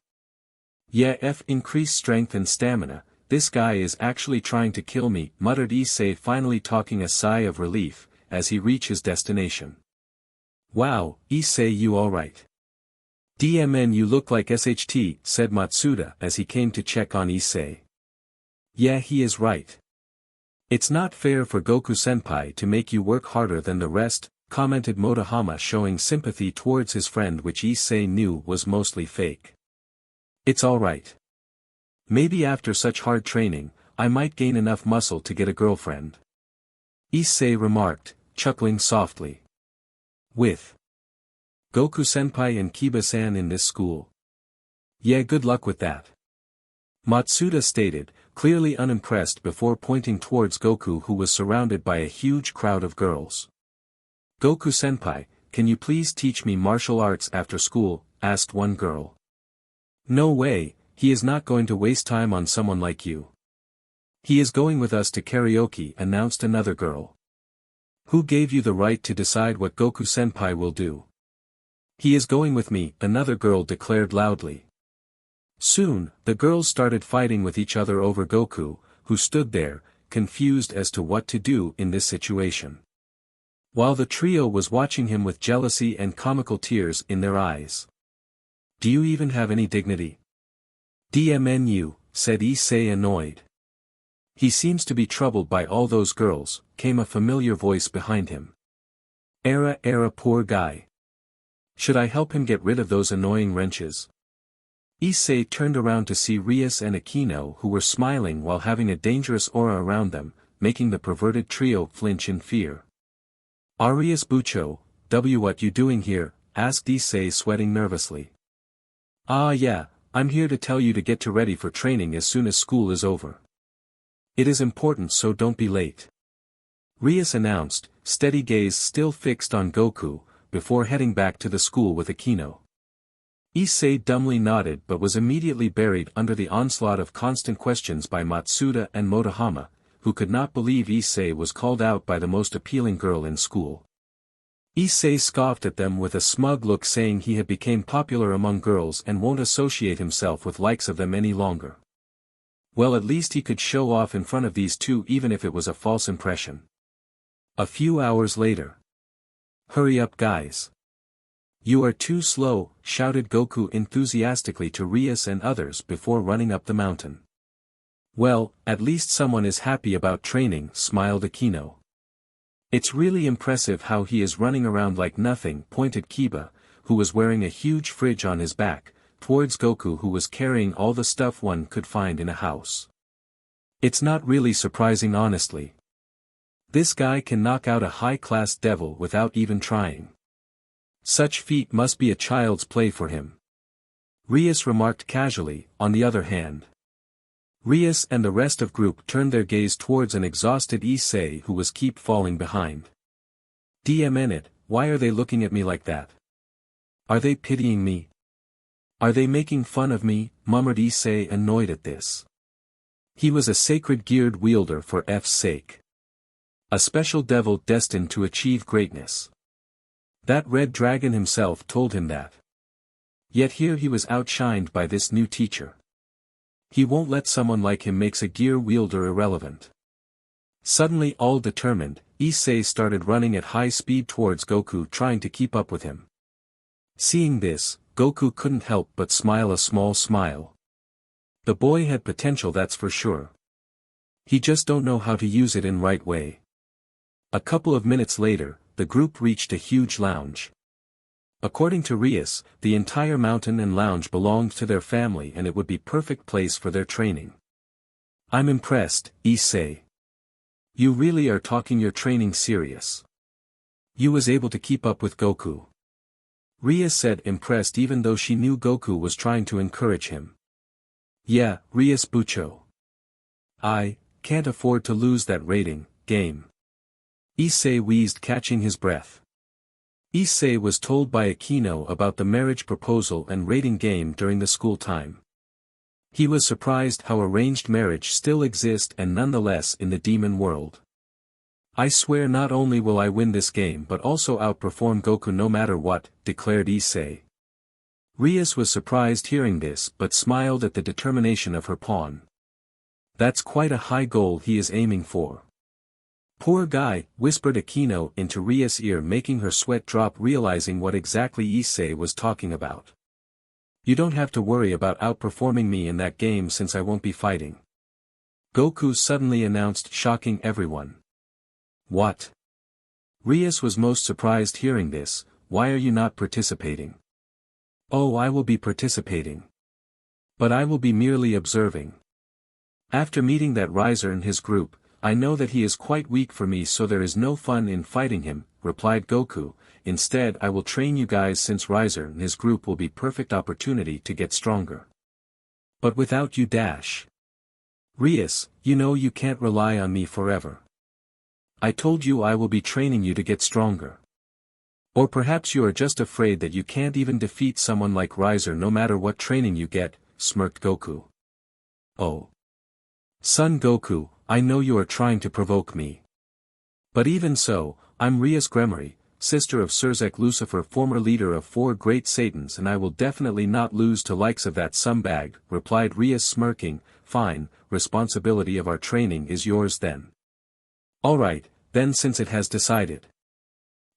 Yeah, increase strength and stamina, this guy is actually trying to kill me, muttered Issei, finally talking a sigh of relief, as he reached his destination. Wow, Issei, you alright? DMN, you look like SHT, said Matsuda as he came to check on Issei. Yeah, he is right. It's not fair for Goku-senpai to make you work harder than the rest, commented Motohama, showing sympathy towards his friend, which Issei knew was mostly fake. It's alright. Maybe after such hard training, I might gain enough muscle to get a girlfriend. Issei remarked, chuckling softly. With Goku-senpai and Kiba-san in this school. Yeah, good luck with that. Matsuda stated, clearly unimpressed before pointing towards Goku, who was surrounded by a huge crowd of girls. Goku-senpai, can you please teach me martial arts after school, asked one girl. No way, he is not going to waste time on someone like you. He is going with us to karaoke, announced another girl. Who gave you the right to decide what Goku-senpai will do? He is going with me, another girl declared loudly. Soon, the girls started fighting with each other over Goku, who stood there, confused as to what to do in this situation. While the trio was watching him with jealousy and comical tears in their eyes. Do you even have any dignity? DMNU, said Issei, annoyed. He seems to be troubled by all those girls, came a familiar voice behind him. Era, poor guy. Should I help him get rid of those annoying wrenches? Issei turned around to see Rias and Aquino, who were smiling while having a dangerous aura around them, making the perverted trio flinch in fear. Arias Bucho, what you doing here? Asked Issei, sweating nervously. Ah yeah, I'm here to tell you to get ready for training as soon as school is over. It is important, so don't be late. Rias announced, steady gaze still fixed on Goku, before heading back to the school with Aquino. Issei dumbly nodded but was immediately buried under the onslaught of constant questions by Matsuda and Motohama, who could not believe Issei was called out by the most appealing girl in school. Issei scoffed at them with a smug look, saying he had become popular among girls and won't associate himself with likes of them any longer. Well, at least he could show off in front of these two, even if it was a false impression. A few hours later. Hurry up, guys. You are too slow, shouted Goku enthusiastically to Rias and others before running up the mountain. Well, at least someone is happy about training, smiled Aquino. It's really impressive how he is running around like nothing, pointed Kiba, who was wearing a huge fridge on his back, towards Goku, who was carrying all the stuff one could find in a house. It's not really surprising, honestly. This guy can knock out a high-class devil without even trying. Such feat must be a child's play for him. Rias remarked casually. On the other hand, Rias and the rest of group turned their gaze towards an exhausted Issei who was keep falling behind. DMNet, why are they looking at me like that? Are they pitying me? Are they making fun of me? Murmured Issei, annoyed at this. He was a sacred geared wielder for F's sake. A special devil destined to achieve greatness. That red dragon himself told him that. Yet here he was outshined by this new teacher. He won't let someone like him makes a gear wielder irrelevant. Suddenly, all determined, Issei started running at high speed towards Goku, trying to keep up with him. Seeing this, Goku couldn't help but smile a small smile. The boy had potential, that's for sure. He just don't know how to use it in right way. A couple of minutes later, the group reached a huge lounge. According to Rias, the entire mountain and lounge belonged to their family and it would be perfect place for their training. I'm impressed, Issei. You really are talking your training serious. You was able to keep up with Goku. Rias said, impressed even though she knew Goku was trying to encourage him. Yeah, Rias Bucho. I can't afford to lose that rating game. Issei wheezed, catching his breath. Issei was told by Aquino about the marriage proposal and rating game during the school time. He was surprised how arranged marriage still exists and nonetheless in the demon world. I swear not only will I win this game but also outperform Goku no matter what, declared Issei. Rias was surprised hearing this but smiled at the determination of her pawn. That's quite a high goal he is aiming for. Poor guy, whispered Akino into Rias' ear, making her sweat drop, realizing what exactly Issei was talking about. You don't have to worry about outperforming me in that game since I won't be fighting. Goku suddenly announced, shocking everyone. What? Rias was most surprised hearing this. Why are you not participating? Oh, I will be participating. But I will be merely observing. After meeting that riser and his group, I know that he is quite weak for me, so there is no fun in fighting him, replied Goku. Instead I will train you guys since Riser and his group will be perfect opportunity to get stronger. But without you dash. Rias, you know you can't rely on me forever. I told you I will be training you to get stronger. Or perhaps you are just afraid that you can't even defeat someone like Riser no matter what training you get, smirked Goku. Oh. Son Goku, I know you are trying to provoke me. But even so, I'm Rias Gremory, sister of Surzek Lucifer, former leader of 4 great Satans, and I will definitely not lose to likes of that scumbag, replied Rias smirking. Fine, responsibility of our training is yours then. Alright, then since it has decided.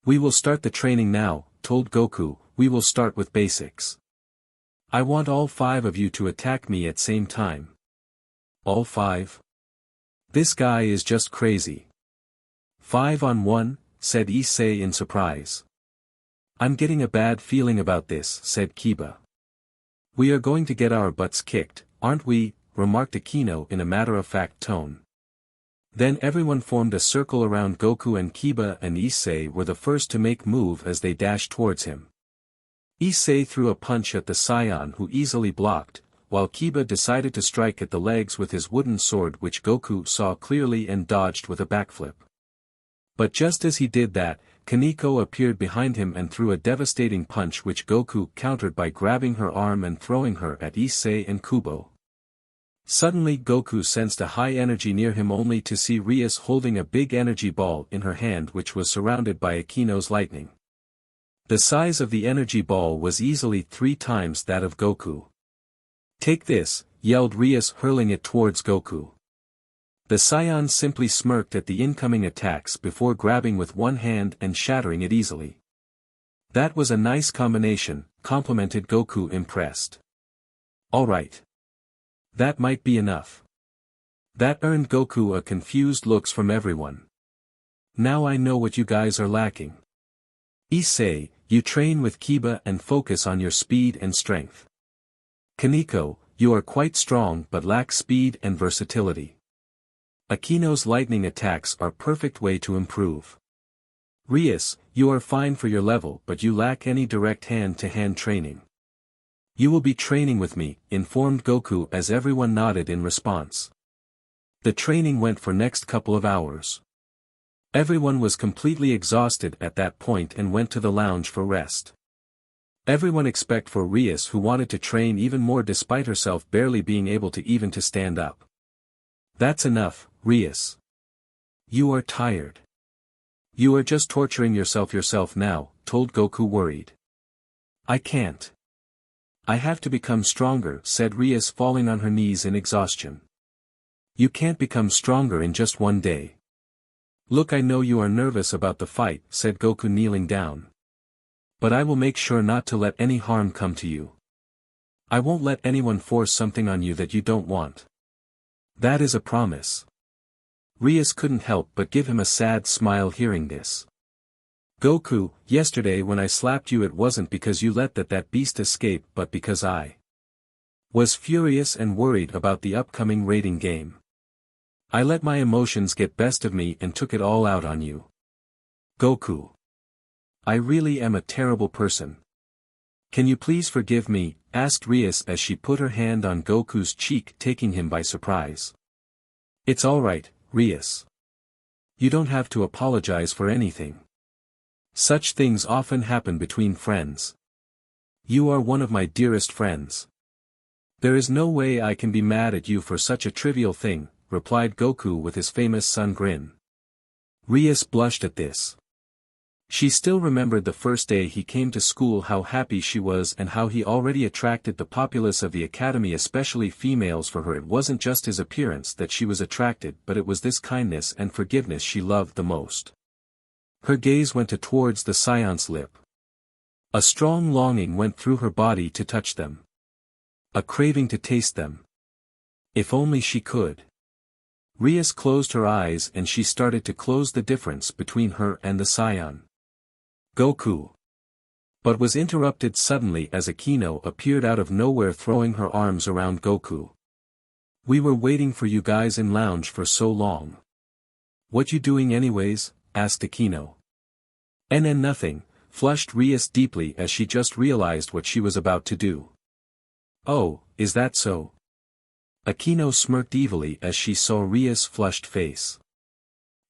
We will start the training now, told Goku. We will start with basics. I want all 5 of you to attack me at same time. All 5? This guy is just crazy. 5 on 1, said Issei in surprise. I'm getting a bad feeling about this, said Kiba. We are going to get our butts kicked, aren't we? Remarked Akino in a matter-of-fact tone. Then everyone formed a circle around Goku, and Kiba and Issei were the first to make move as they dashed towards him. Issei threw a punch at the Saiyan, who easily blocked, while Kiba decided to strike at the legs with his wooden sword, which Goku saw clearly and dodged with a backflip. But just as he did that, Kaneko appeared behind him and threw a devastating punch, which Goku countered by grabbing her arm and throwing her at Issei and Kubo. Suddenly Goku sensed a high energy near him, only to see Rias holding a big energy ball in her hand, which was surrounded by Akino's lightning. The size of the energy ball was easily 3 times that of Goku. Take this, yelled Rias, hurling it towards Goku. The Saiyan simply smirked at the incoming attacks before grabbing with one hand and shattering it easily. That was a nice combination, complimented Goku, impressed. Alright. That might be enough. That earned Goku a confused looks from everyone. Now I know what you guys are lacking. Issei, you train with Kiba and focus on your speed and strength. Kaneko, you are quite strong but lack speed and versatility. Akino's lightning attacks are perfect way to improve. Rias, you are fine for your level but you lack any direct hand-to-hand training. You will be training with me, informed Goku as everyone nodded in response. The training went for next couple of hours. Everyone was completely exhausted at that point and went to the lounge for rest. Everyone except for Rias, who wanted to train even more despite herself barely being able to even to stand up. That's enough, Rias. You are tired. You are just torturing yourself now, told Goku, worried. I can't. I have to become stronger, said Rias, falling on her knees in exhaustion. You can't become stronger in just one day. Look, I know you are nervous about the fight, said Goku, kneeling down. But I will make sure not to let any harm come to you. I won't let anyone force something on you that you don't want. That is a promise. Rias couldn't help but give him a sad smile hearing this. Goku, yesterday when I slapped you, it wasn't because you let that beast escape but because I was furious and worried about the upcoming raiding game. I let my emotions get best of me and took it all out on you. Goku. I really am a terrible person. Can you please forgive me? Asked Rias as she put her hand on Goku's cheek, taking him by surprise. It's alright, Rias. You don't have to apologize for anything. Such things often happen between friends. You are one of my dearest friends. There is no way I can be mad at you for such a trivial thing, replied Goku with his famous sun grin. Rias blushed at this. She still remembered the first day he came to school, how happy she was and how he already attracted the populace of the academy, especially females. For her it wasn't just his appearance that she was attracted, but it was this kindness and forgiveness she loved the most. Her gaze went towards the Saiyan's lip. A strong longing went through her body to touch them. A craving to taste them. If only she could. Rias closed her eyes and she started to close the difference between her and the Saiyan. Goku. But was interrupted suddenly as Akino appeared out of nowhere, throwing her arms around Goku. "We were waiting for you guys in lounge for so long. What you doing anyways?" asked Akino. Nothing," flushed Rias deeply as she just realized what she was about to do. "Oh, is that so?" Akino smirked evilly as she saw Rias' flushed face.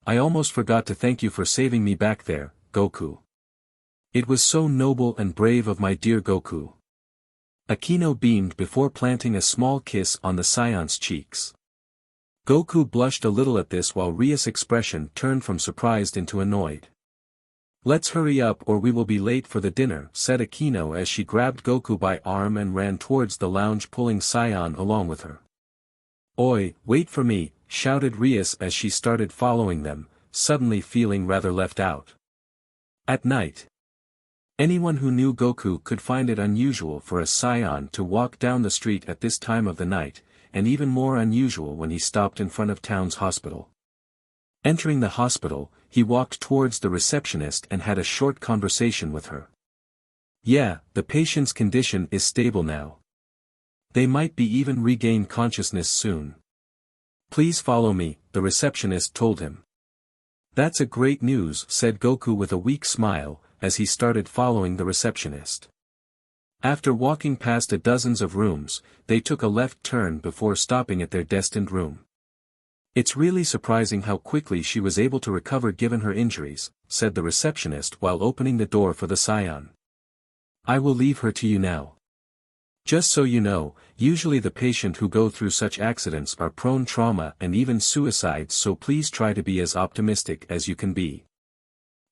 "I almost forgot to thank you for saving me back there, Goku. It was so noble and brave of my dear Goku." Akino beamed before planting a small kiss on the Saiyan's cheeks. Goku blushed a little at this while Rias' expression turned from surprised into annoyed. "Let's hurry up or we will be late for the dinner," said Akino as she grabbed Goku by arm and ran towards the lounge, pulling Saiyan along with her. "Oi, wait for me," shouted Rias as she started following them, suddenly feeling rather left out. At night. Anyone who knew Goku could find it unusual for a Saiyan to walk down the street at this time of the night, and even more unusual when he stopped in front of town's hospital. Entering the hospital, he walked towards the receptionist and had a short conversation with her. "Yeah, the patient's condition is stable now. They might be even regain consciousness soon. Please follow me," the receptionist told him. "That's a great news," said Goku with a weak smile, as he started following the receptionist. After walking past dozens of rooms, they took a left turn before stopping at their destined room. "It's really surprising how quickly she was able to recover given her injuries," said the receptionist while opening the door for the Saiyan. "I will leave her to you now. Just so you know, usually the patient who go through such accidents are prone trauma and even suicide, so please try to be as optimistic as you can be."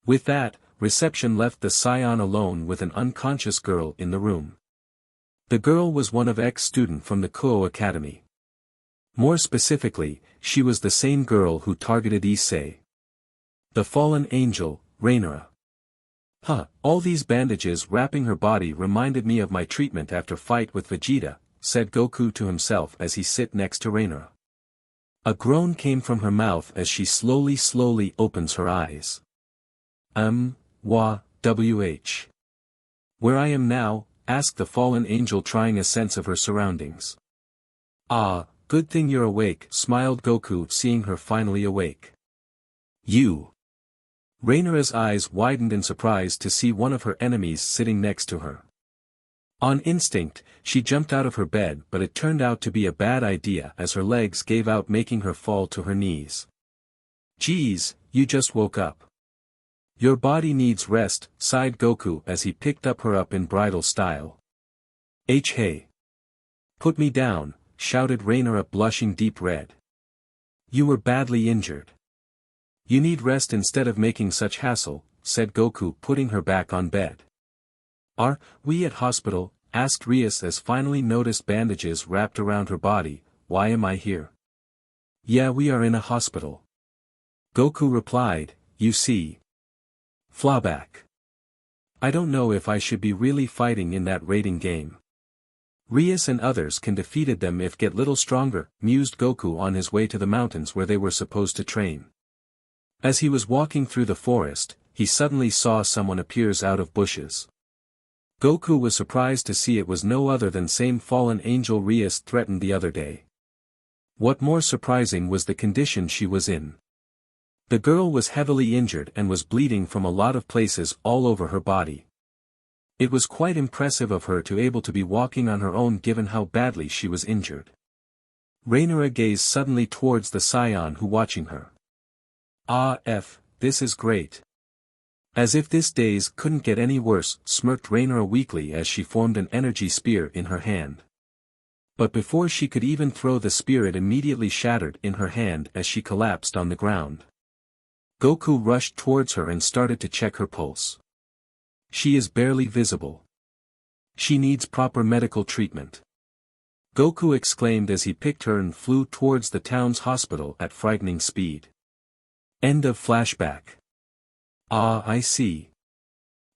With that, reception left the Saiyan alone with an unconscious girl in the room. The girl was one of ex-student from the Kuo Academy. More specifically, she was the same girl who targeted Issei. The fallen angel, Raynare. All these bandages wrapping her body reminded me of my treatment after fight with Vegeta," said Goku to himself as he sat next to Raynare. A groan came from her mouth as she slowly opens her eyes. "Wh. Where I am now?" asked the fallen angel, trying a sense of her surroundings. "Ah, good thing you're awake," smiled Goku, seeing her finally awake. "You." Raynare's eyes widened in surprise to see one of her enemies sitting next to her. On instinct, she jumped out of her bed, but it turned out to be a bad idea as her legs gave out, making her fall to her knees. "Geez, you just woke up. Your body needs rest," sighed Goku as he picked her up in bridal style. Hey. Put me down," shouted Raynare, blushing deep red. "You were badly injured. You need rest instead of making such hassle," said Goku, putting her back on bed. "Are we at hospital?" asked Rias as finally noticed bandages wrapped around her body. "Why am I here?" "Yeah, we are in a hospital," Goku replied. "You see." Flawback. "I don't know if I should be really fighting in that raiding game. Rias and others can defeated them if get little stronger," mused Goku on his way to the mountains where they were supposed to train. As he was walking through the forest, he suddenly saw someone appears out of bushes. Goku was surprised to see it was no other than same fallen angel Rias threatened the other day. What more surprising was the condition she was in. The girl was heavily injured and was bleeding from a lot of places all over her body. It was quite impressive of her to able to be walking on her own given how badly she was injured. Raynare gazed suddenly towards the Saiyan who watching her. This is great. As if this days couldn't get any worse, smirked Raynare weakly as she formed an energy spear in her hand. But before she could even throw the spear, it immediately shattered in her hand as she collapsed on the ground. Goku rushed towards her and started to check her pulse. She is barely visible. She needs proper medical treatment. Goku exclaimed as he picked her and flew towards the town's hospital at frightening speed. End of flashback. Ah, I see.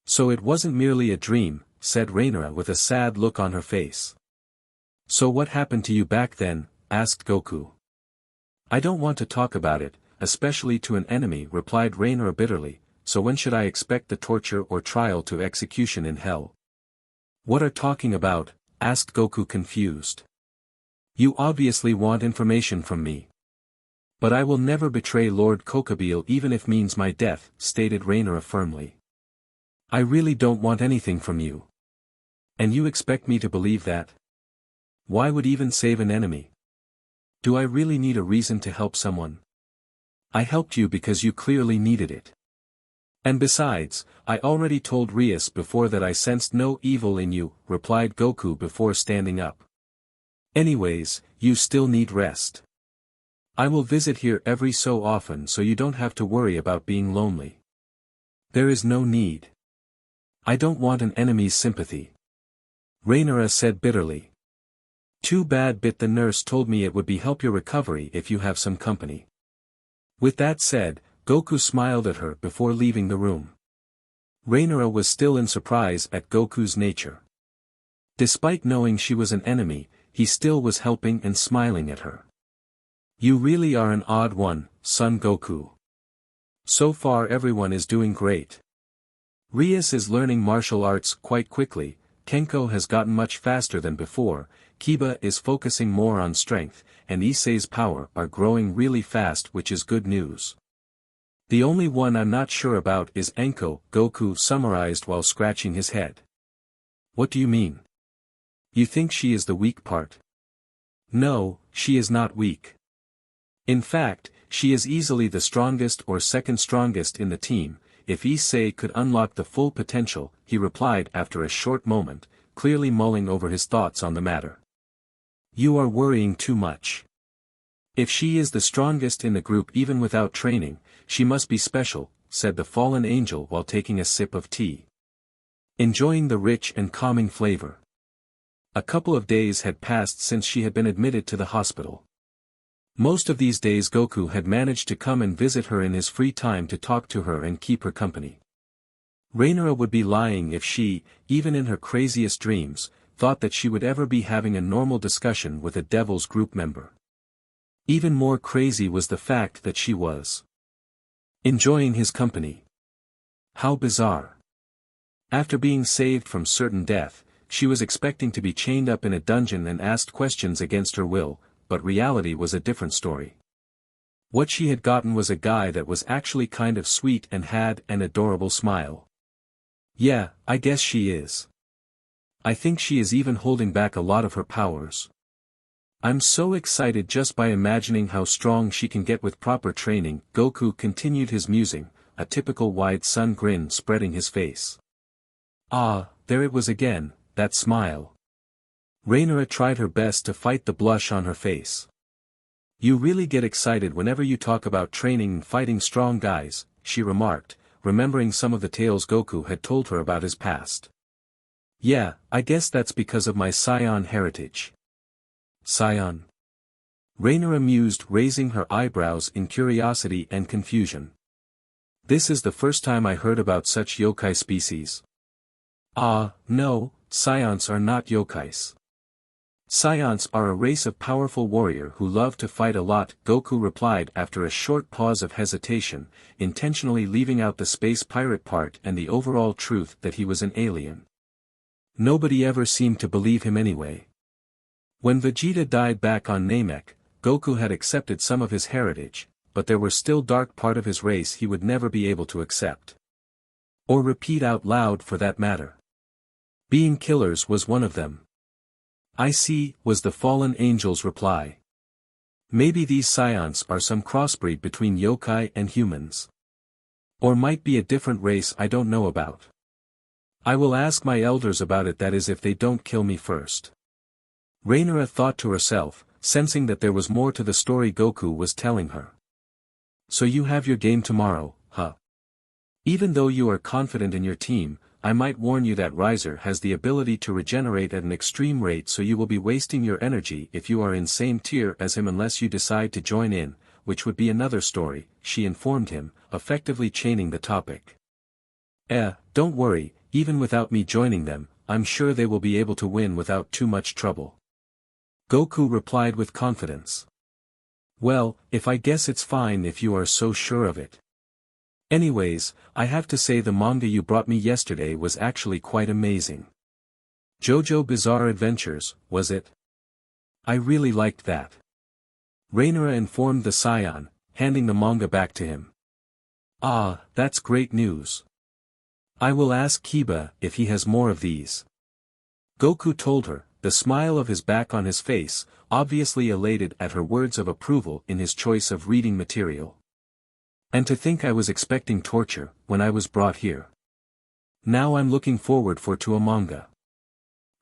So it wasn't merely a dream, said Raynare with a sad look on her face. So what happened to you back then? Asked Goku. I don't want to talk about it, especially to an enemy, replied Raynare bitterly. So when should I expect the torture or trial to execution in hell? What are talking about? Asked Goku confused. You obviously want information from me. But I will never betray Lord Kokabeel even if means my death, stated Raynare firmly. I really don't want anything from you. And you expect me to believe that? Why would even save an enemy? Do I really need a reason to help someone? I helped you because you clearly needed it. And besides, I already told Rias before that I sensed no evil in you, replied Goku before standing up. Anyways, you still need rest. I will visit here every so often so you don't have to worry about being lonely. There is no need. I don't want an enemy's sympathy. Raynare said bitterly. Too bad, but the nurse told me it would be help your recovery if you have some company. With that said, Goku smiled at her before leaving the room. Raynare was still in surprise at Goku's nature. Despite knowing she was an enemy, he still was helping and smiling at her. You really are an odd one, son Goku. So far everyone is doing great. Rias is learning martial arts quite quickly, Kenko has gotten much faster than before, Kiba is focusing more on strength, and Issei's power are growing really fast, which is good news. The only one I'm not sure about is Enko, Goku summarized while scratching his head. What do you mean? You think she is the weak part? No, she is not weak. In fact, she is easily the strongest or second strongest in the team. If Issei could unlock the full potential, he replied after a short moment, clearly mulling over his thoughts on the matter. You are worrying too much. If she is the strongest in the group even without training, she must be special, said the fallen angel while taking a sip of tea. Enjoying the rich and calming flavor. A couple of days had passed since she had been admitted to the hospital. Most of these days Goku had managed to come and visit her in his free time to talk to her and keep her company. Raynare would be lying if she, even in her craziest dreams, thought that she would ever be having a normal discussion with a Devil's group member. Even more crazy was the fact that she was enjoying his company. How bizarre. After being saved from certain death, she was expecting to be chained up in a dungeon and asked questions against her will, but reality was a different story. What she had gotten was a guy that was actually kind of sweet and had an adorable smile. Yeah, I guess she is. I think she is even holding back a lot of her powers. I'm so excited just by imagining how strong she can get with proper training. Goku continued his musing, a typical wide sun grin spreading his face. Ah, there it was again, that smile. Raynare tried her best to fight the blush on her face. You really get excited whenever you talk about training and fighting strong guys, she remarked, remembering some of the tales Goku had told her about his past. Yeah, I guess that's because of my Saiyan heritage. Saiyan? Raynare mused, raising her eyebrows in curiosity and confusion. This is the first time I heard about such yokai species. Ah, no, Saiyans are not yokais. Saiyans are a race of powerful warrior who love to fight a lot, Goku replied after a short pause of hesitation, intentionally leaving out the space pirate part and the overall truth that he was an alien. Nobody ever seemed to believe him anyway. When Vegeta died back on Namek, Goku had accepted some of his heritage, but there were still dark part of his race he would never be able to accept. Or repeat out loud for that matter. Being killers was one of them. I see, was the fallen angel's reply. Maybe these Saiyans are some crossbreed between yokai and humans. Or might be a different race I don't know about. I will ask my elders about it, that is if they don't kill me first. Raynare thought to herself, sensing that there was more to the story Goku was telling her. So you have your game tomorrow, Even though you are confident in your team, I might warn you that Riser has the ability to regenerate at an extreme rate, so you will be wasting your energy if you are in same tier as him unless you decide to join in, which would be another story, she informed him, effectively chaining the topic. Don't worry, even without me joining them, I'm sure they will be able to win without too much trouble. Goku replied with confidence. Well, if I guess it's fine if you are so sure of it. Anyways, I have to say the manga you brought me yesterday was actually quite amazing. JoJo Bizarre Adventures, was it? I really liked that. Raynare informed the Saiyan, handing the manga back to him. Ah, that's great news. I will ask Kiba if he has more of these. Goku told her, the smile of his back on his face, obviously elated at her words of approval in his choice of reading material. And to think I was expecting torture, when I was brought here. Now I'm looking forward to a manga.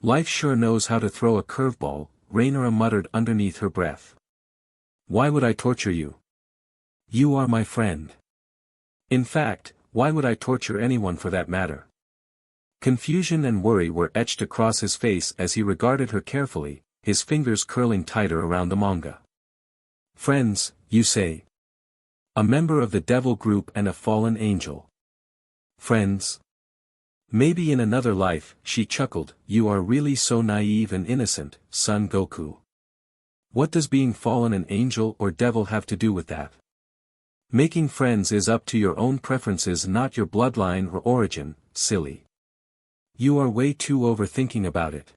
Life sure knows how to throw a curveball, Raynare muttered underneath her breath. Why would I torture you? You are my friend. In fact, why would I torture anyone for that matter? Confusion and worry were etched across his face as he regarded her carefully, his fingers curling tighter around the manga. Friends, you say? A member of the devil group and a fallen angel. Friends? Maybe in another life, she chuckled, you are really so naive and innocent, son Goku. What does being fallen an angel or devil have to do with that? Making friends is up to your own preferences, not your bloodline or origin, silly. You are way too overthinking about it.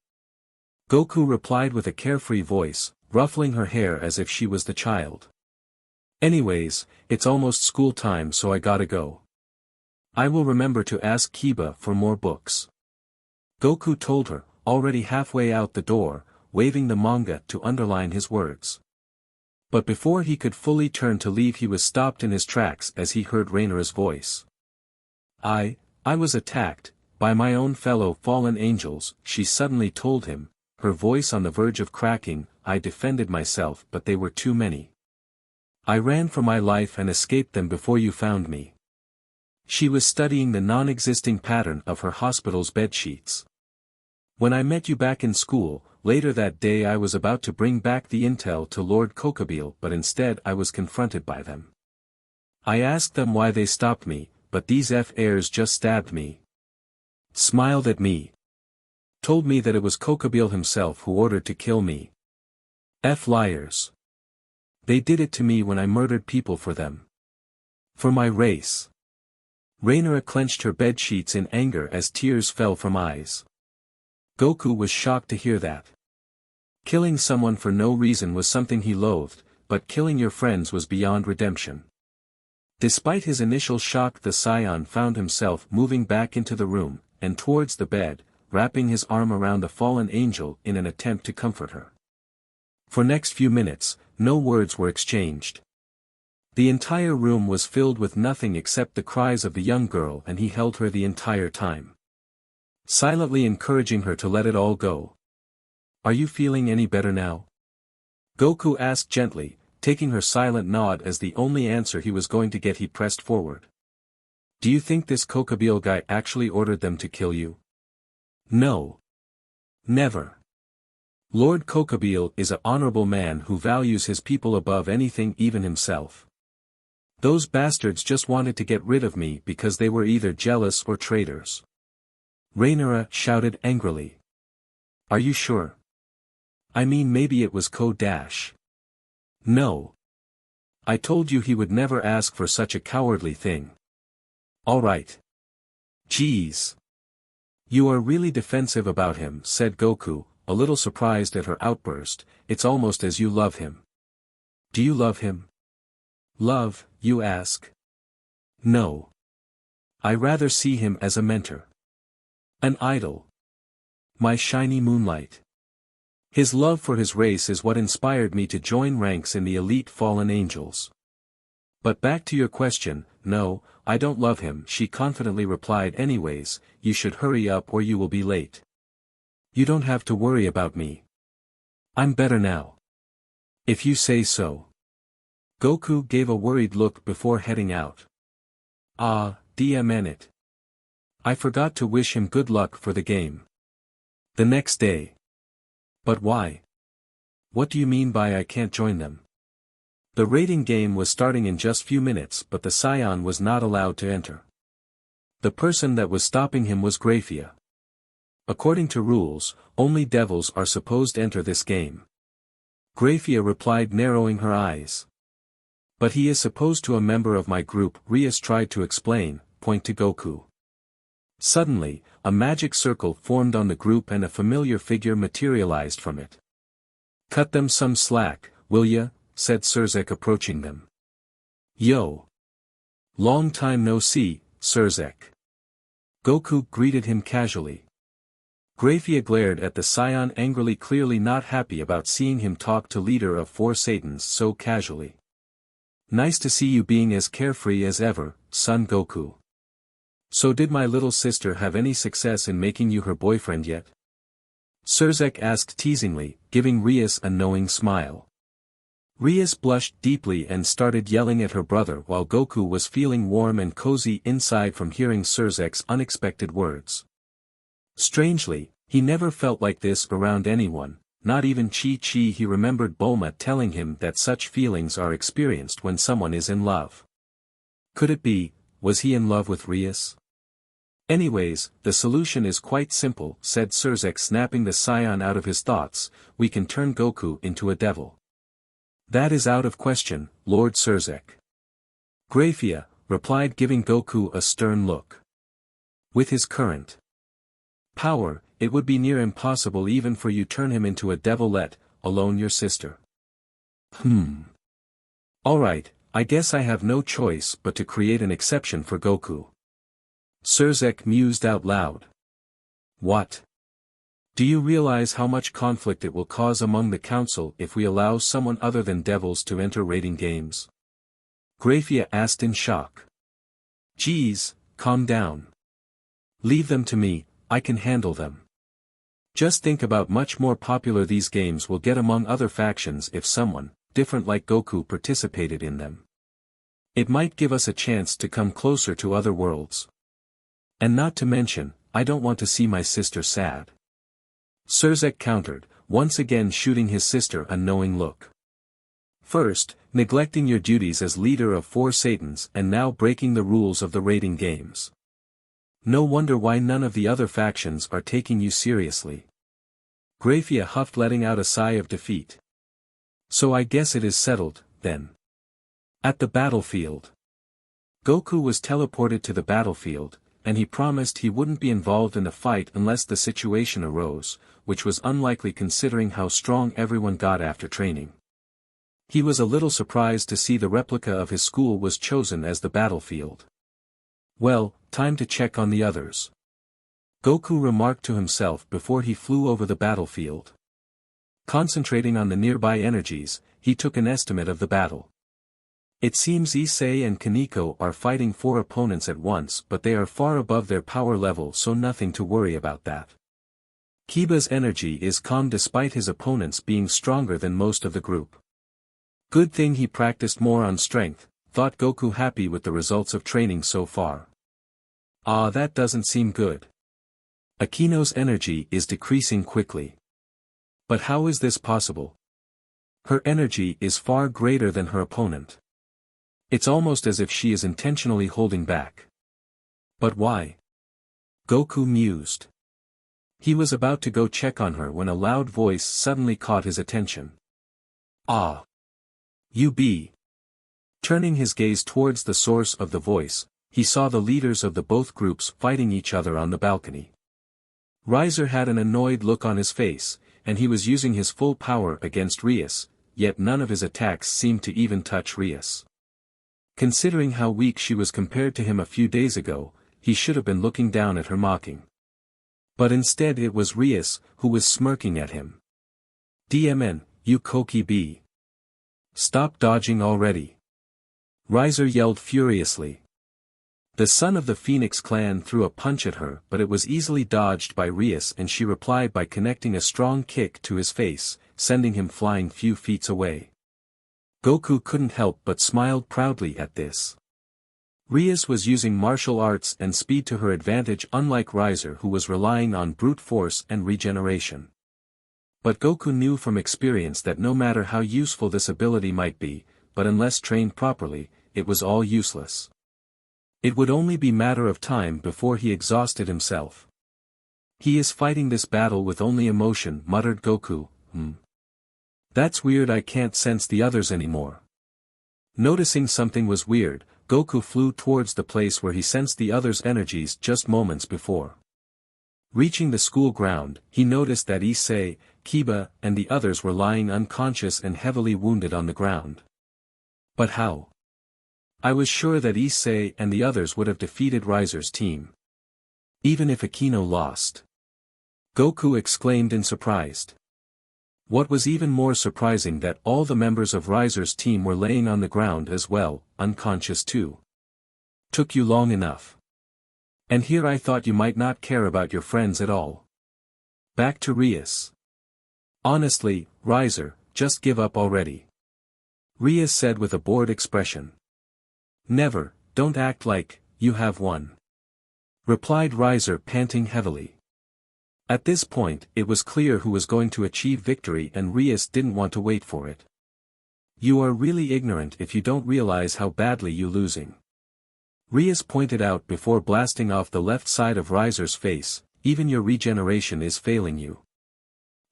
Goku replied with a carefree voice, ruffling her hair as if she was the child. Anyways, it's almost school time, so I gotta go. I will remember to ask Kiba for more books. Goku told her, already halfway out the door, waving the manga to underline his words. But before he could fully turn to leave, he was stopped in his tracks as he heard Raynare's voice. I was attacked, by my own fellow fallen angels, she suddenly told him, her voice on the verge of cracking. I defended myself, but they were too many. I ran for my life and escaped them before you found me. She was studying the non-existing pattern of her hospital's bedsheets. When I met you back in school, later that day I was about to bring back the intel to Lord Kokabeel, but instead I was confronted by them. I asked them why they stopped me, but these F-airs just stabbed me. Smiled at me. Told me that it was Kokabeel himself who ordered to kill me. F-liars. They did it to me when I murdered people for them. For my race. Raynare clenched her bedsheets in anger as tears fell from eyes. Goku was shocked to hear that. Killing someone for no reason was something he loathed, but killing your friends was beyond redemption. Despite his initial shock, the Saiyan found himself moving back into the room, and towards the bed, wrapping his arm around the fallen angel in an attempt to comfort her. For next few minutes, no words were exchanged. The entire room was filled with nothing except the cries of the young girl, and he held her the entire time, silently encouraging her to let it all go. Are you feeling any better now? Goku asked gently, taking her silent nod as the only answer he was going to get. He pressed forward. Do you think this Kokabeel guy actually ordered them to kill you? No. Never. Lord Kokabeel is an honorable man who values his people above anything, even himself. Those bastards just wanted to get rid of me because they were either jealous or traitors. Raynare shouted angrily. Are you sure? I mean, maybe it was Ko-Dash. No. I told you he would never ask for such a cowardly thing. Alright. Jeez. You are really defensive about him, said Goku, a little surprised at her outburst. It's almost as you love him. Do you love him? Love, you ask? No. I rather see him as a mentor. An idol. My shiny moonlight. His love for his race is what inspired me to join ranks in the elite fallen angels. But back to your question, no, I don't love him, she confidently replied. Anyways, you should hurry up or you will be late. You don't have to worry about me. I'm better now. If you say so. Goku gave a worried look before heading out. Ah, DMN. I forgot to wish him good luck for the game. The next day. But why? What do you mean by I can't join them? The raiding game was starting in just few minutes, but the Saiyan was not allowed to enter. The person that was stopping him was Grayfia. According to rules, only devils are supposed to enter this game. Grayfia replied, narrowing her eyes. But he is supposed to a member of my group, Rias tried to explain, point to Goku. Suddenly, a magic circle formed on the group and a familiar figure materialized from it. Cut them some slack, will ya? Said Sirzek approaching them. Yo! Long time no see, Sirzek. Goku greeted him casually. Grayfia glared at the Saiyan angrily, clearly not happy about seeing him talk to leader of 4 Satans so casually. Nice to see you being as carefree as ever, son Goku. So did my little sister have any success in making you her boyfriend yet? Sirzek asked teasingly, giving Rias a knowing smile. Rias blushed deeply and started yelling at her brother while Goku was feeling warm and cozy inside from hearing Sirzek's unexpected words. Strangely, he never felt like this around anyone, not even Chi-Chi. He remembered Bulma telling him that such feelings are experienced when someone is in love. Could it be, was he in love with Rias? Anyways, the solution is quite simple, said Sirzek, snapping the Saiyan out of his thoughts. We can turn Goku into a devil. That is out of question, Lord Sirzek. Grayfia replied, giving Goku a stern look. With his current power, it would be near impossible even for you turn him into a devil, let alone your sister. Alright, I guess I have no choice but to create an exception for Goku. Sirzek mused out loud. What? Do you realize how much conflict it will cause among the council if we allow someone other than devils to enter raiding games? Grayfia asked in shock. Geez, calm down. Leave them to me, I can handle them. Just think about much more popular these games will get among other factions if someone, different like Goku, participated in them. It might give us a chance to come closer to other worlds. And not to mention, I don't want to see my sister sad. Sirzek countered, once again shooting his sister a knowing look. First, neglecting your duties as leader of 4 Satans and now breaking the rules of the raiding games. No wonder why none of the other factions are taking you seriously. Grayfia huffed, letting out a sigh of defeat. So I guess it is settled, then. At the battlefield. Goku was teleported to the battlefield, and he promised he wouldn't be involved in the fight unless the situation arose, which was unlikely considering how strong everyone got after training. He was a little surprised to see the replica of his school was chosen as the battlefield. Well, time to check on the others. Goku remarked to himself before he flew over the battlefield. Concentrating on the nearby energies, he took an estimate of the battle. It seems Issei and Kaneko are fighting 4 opponents at once, but they are far above their power level, so nothing to worry about that. Kiba's energy is calm despite his opponents being stronger than most of the group. Good thing he practiced more on strength, thought Goku, happy with the results of training so far. Ah, that doesn't seem good. Akino's energy is decreasing quickly. But how is this possible? Her energy is far greater than her opponent. It's almost as if she is intentionally holding back. But why? Goku mused. He was about to go check on her when a loud voice suddenly caught his attention. Ah! You be! Turning his gaze towards the source of the voice, he saw the leaders of the both groups fighting each other on the balcony. Riser had an annoyed look on his face, and he was using his full power against Rias, yet none of his attacks seemed to even touch Rias. Considering how weak she was compared to him a few days ago, he should have been looking down at her mocking. But instead it was Rias who was smirking at him. DMN, you Koki B. Stop dodging already. Riser yelled furiously. The son of the Phoenix clan threw a punch at her, but it was easily dodged by Rias, and she replied by connecting a strong kick to his face, sending him flying few feet away. Goku couldn't help but smiled proudly at this. Rias was using martial arts and speed to her advantage, unlike Riser, who was relying on brute force and regeneration. But Goku knew from experience that no matter how useful this ability might be, but unless trained properly, it was all useless. It would only be matter of time before he exhausted himself. He is fighting this battle with only emotion, muttered Goku. That's weird, I can't sense the others anymore. Noticing something was weird, Goku flew towards the place where he sensed the others' energies just moments before. Reaching the school ground, he noticed that Issei, Kiba, and the others were lying unconscious and heavily wounded on the ground. But how? I was sure that Issei and the others would have defeated Riser's team. Even if Akino lost. Goku exclaimed in surprise. What was even more surprising that all the members of Riser's team were laying on the ground as well, unconscious too. Took you long enough. And here I thought you might not care about your friends at all. Back to Rias. Honestly, Riser, just give up already. Rias said with a bored expression. Never, don't act like you have won. Replied Riser, panting heavily. At this point, it was clear who was going to achieve victory, and Rias didn't want to wait for it. You are really ignorant if you don't realize how badly you're losing. Rias pointed out before blasting off the left side of Riser's face, even your regeneration is failing you.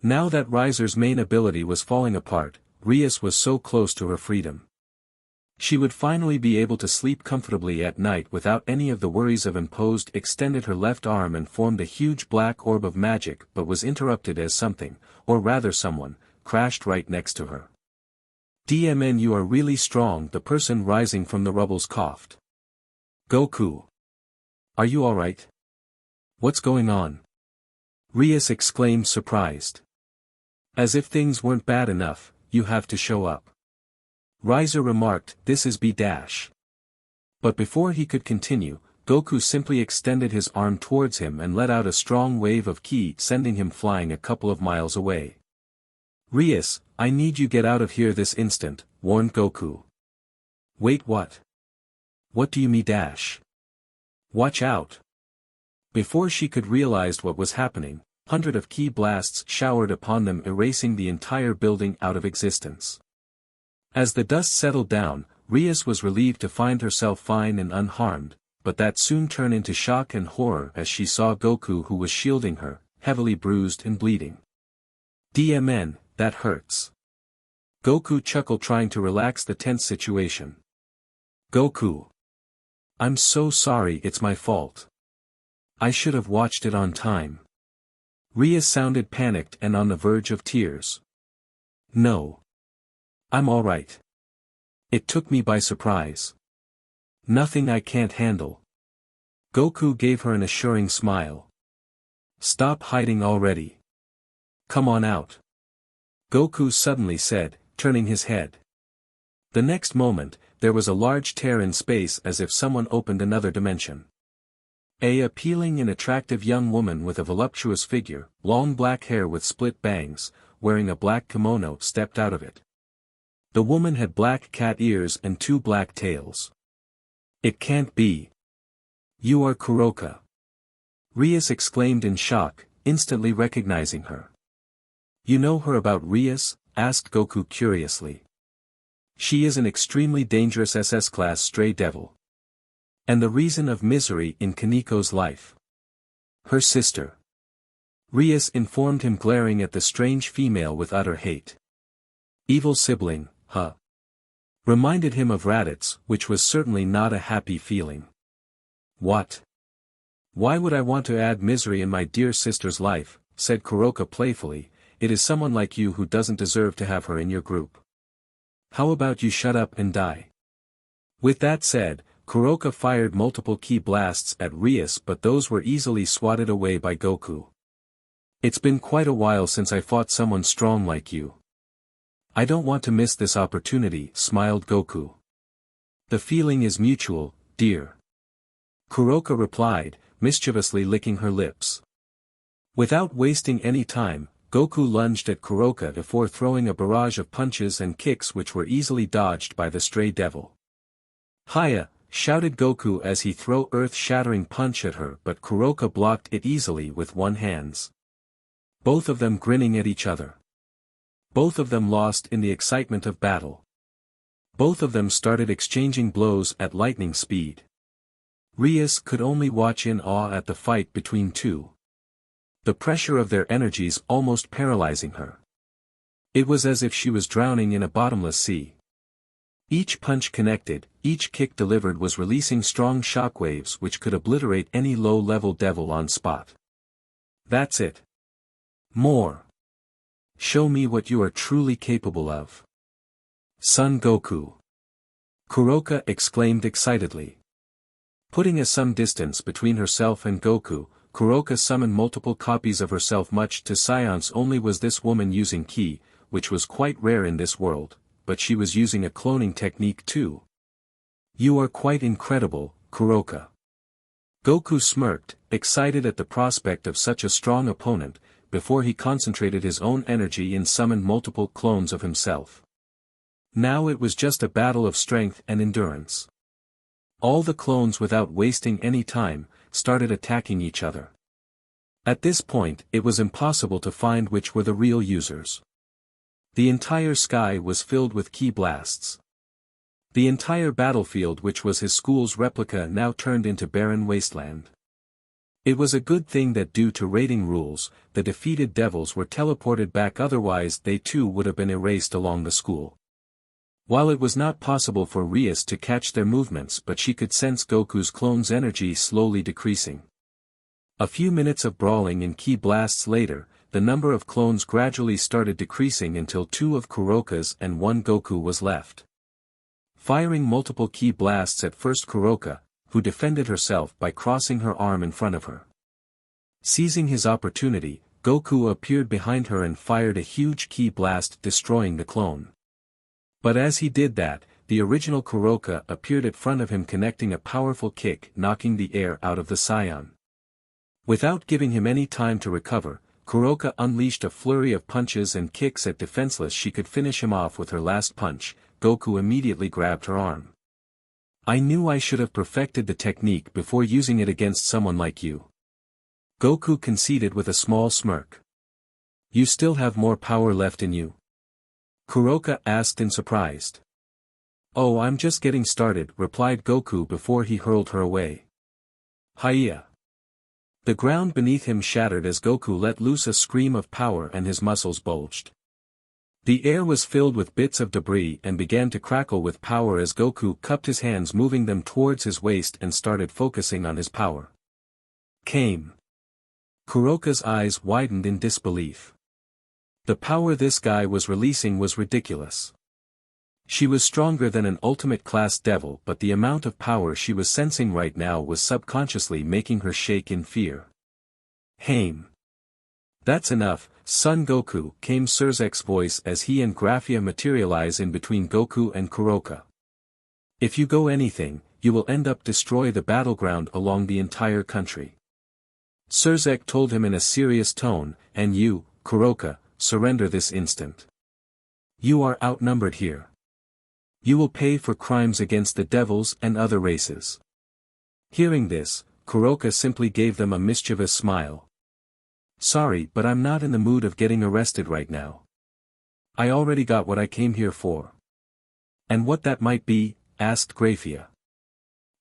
Now that Riser's main ability was falling apart, Rias was so close to her freedom. She would finally be able to sleep comfortably at night without any of the worries of imposed. Extended her left arm and formed a huge black orb of magic, but was interrupted as something, or rather someone, crashed right next to her. DMN, you are really strong, the person rising from the rubbles coughed. Goku. Are you alright? What's going on? Rias exclaimed, surprised. As if things weren't bad enough, you have to show up. Riser remarked, this is B-. But before he could continue, Goku simply extended his arm towards him and let out a strong wave of ki, sending him flying a couple of miles away. Rias, I need you get out of here this instant, warned Goku. Wait, what? What do you mean? Watch out. Before she could realize what was happening, hundreds of ki blasts showered upon them, erasing the entire building out of existence. As the dust settled down, Rias was relieved to find herself fine and unharmed, but that soon turned into shock and horror as she saw Goku, who was shielding her, heavily bruised and bleeding. DMN, that hurts. Goku chuckled, trying to relax the tense situation. Goku. I'm so sorry, it's my fault. I should have watched it on time. Rias sounded panicked and on the verge of tears. No. I'm alright. It took me by surprise. Nothing I can't handle. Goku gave her an assuring smile. Stop hiding already. Come on out. Goku suddenly said, turning his head. The next moment, there was a large tear in space as if someone opened another dimension. A appealing and attractive young woman with a voluptuous figure, long black hair with split bangs, wearing a black kimono, stepped out of it. The woman had black cat ears and 2 black tails. It can't be. You are Kuroka. Rias exclaimed in shock, instantly recognizing her. You know her about Rias? Asked Goku curiously. She is an extremely dangerous SS-class stray devil. And the reason of misery in Kaniko's life. Her sister. Rias informed him, glaring at the strange female with utter hate. Evil sibling, huh? Reminded him of Raditz, which was certainly not a happy feeling. What? Why would I want to add misery in my dear sister's life, said Kuroka playfully, it is someone like you who doesn't deserve to have her in your group. How about you shut up and die? With that said, Kuroka fired multiple ki blasts at Rias, but those were easily swatted away by Goku. It's been quite a while since I fought someone strong like you. I don't want to miss this opportunity, smiled Goku. The feeling is mutual, dear. Kuroka replied, mischievously licking her lips. Without wasting any time, Goku lunged at Kuroka before throwing a barrage of punches and kicks which were easily dodged by the stray devil. Hiya, shouted Goku as he threw earth-shattering punch at her, but Kuroka blocked it easily with one hand. Both of them grinning at each other. Both of them lost in the excitement of battle. Both of them started exchanging blows at lightning speed. Rias could only watch in awe at the fight between two. The pressure of their energies almost paralyzing her. It was as if she was drowning in a bottomless sea. Each punch connected, each kick delivered was releasing strong shockwaves which could obliterate any low-level devil on spot. That's it. More. Show me what you are truly capable of. Son Goku. Kuroka exclaimed excitedly. Putting some distance between herself and Goku, Kuroka summoned multiple copies of herself. Much to Saiyan's only was this woman using ki, which was quite rare in this world, but she was using a cloning technique too. You are quite incredible, Kuroka. Goku smirked, excited at the prospect of such a strong opponent, before he concentrated his own energy and summoned multiple clones of himself. Now it was just a battle of strength and endurance. All the clones, without wasting any time, started attacking each other. At this point, it was impossible to find which were the real users. The entire sky was filled with ki blasts. The entire battlefield, which was his school's replica, now turned into barren wasteland. It was a good thing that due to raiding rules, the defeated devils were teleported back, otherwise they too would have been erased along the school. While it was not possible for Rias to catch their movements, but she could sense Goku's clone's energy slowly decreasing. A few minutes of brawling and ki blasts later, the number of clones gradually started decreasing until 2 of Kuroka's and 1 Goku was left. Firing multiple ki blasts at first Kuroka, who defended herself by crossing her arm in front of her. Seizing his opportunity, Goku appeared behind her and fired a huge ki blast, destroying the clone. But as he did that, the original Kuroka appeared at front of him, connecting a powerful kick, knocking the air out of the Saiyan. Without giving him any time to recover, Kuroka unleashed a flurry of punches and kicks at defenseless. She could finish him off with her last punch. Goku immediately grabbed her arm. I knew I should have perfected the technique before using it against someone like you. Goku conceded with a small smirk. You still have more power left in you? Kuroka asked in surprise. Oh, I'm just getting started, replied Goku before he hurled her away. Hiya! The ground beneath him shattered as Goku let loose a scream of power and his muscles bulged. The air was filled with bits of debris and began to crackle with power as Goku cupped his hands, moving them towards his waist, and started focusing on his power. Came. Kuroka's eyes widened in disbelief. The power this guy was releasing was ridiculous. She was stronger than an ultimate-class devil, but the amount of power she was sensing right now was subconsciously making her shake in fear. Haim. That's enough, son Goku, came Surzek's voice as he and Grayfia materialize in between Goku and Kuroka. If you go anything, you will end up destroy the battleground along the entire country. Surzek told him in a serious tone, and you, Kuroka, surrender this instant. You are outnumbered here. You will pay for crimes against the devils and other races. Hearing this, Kuroka simply gave them a mischievous smile. Sorry, but I'm not in the mood of getting arrested right now. I already got what I came here for. And what that might be? Asked Grayfia.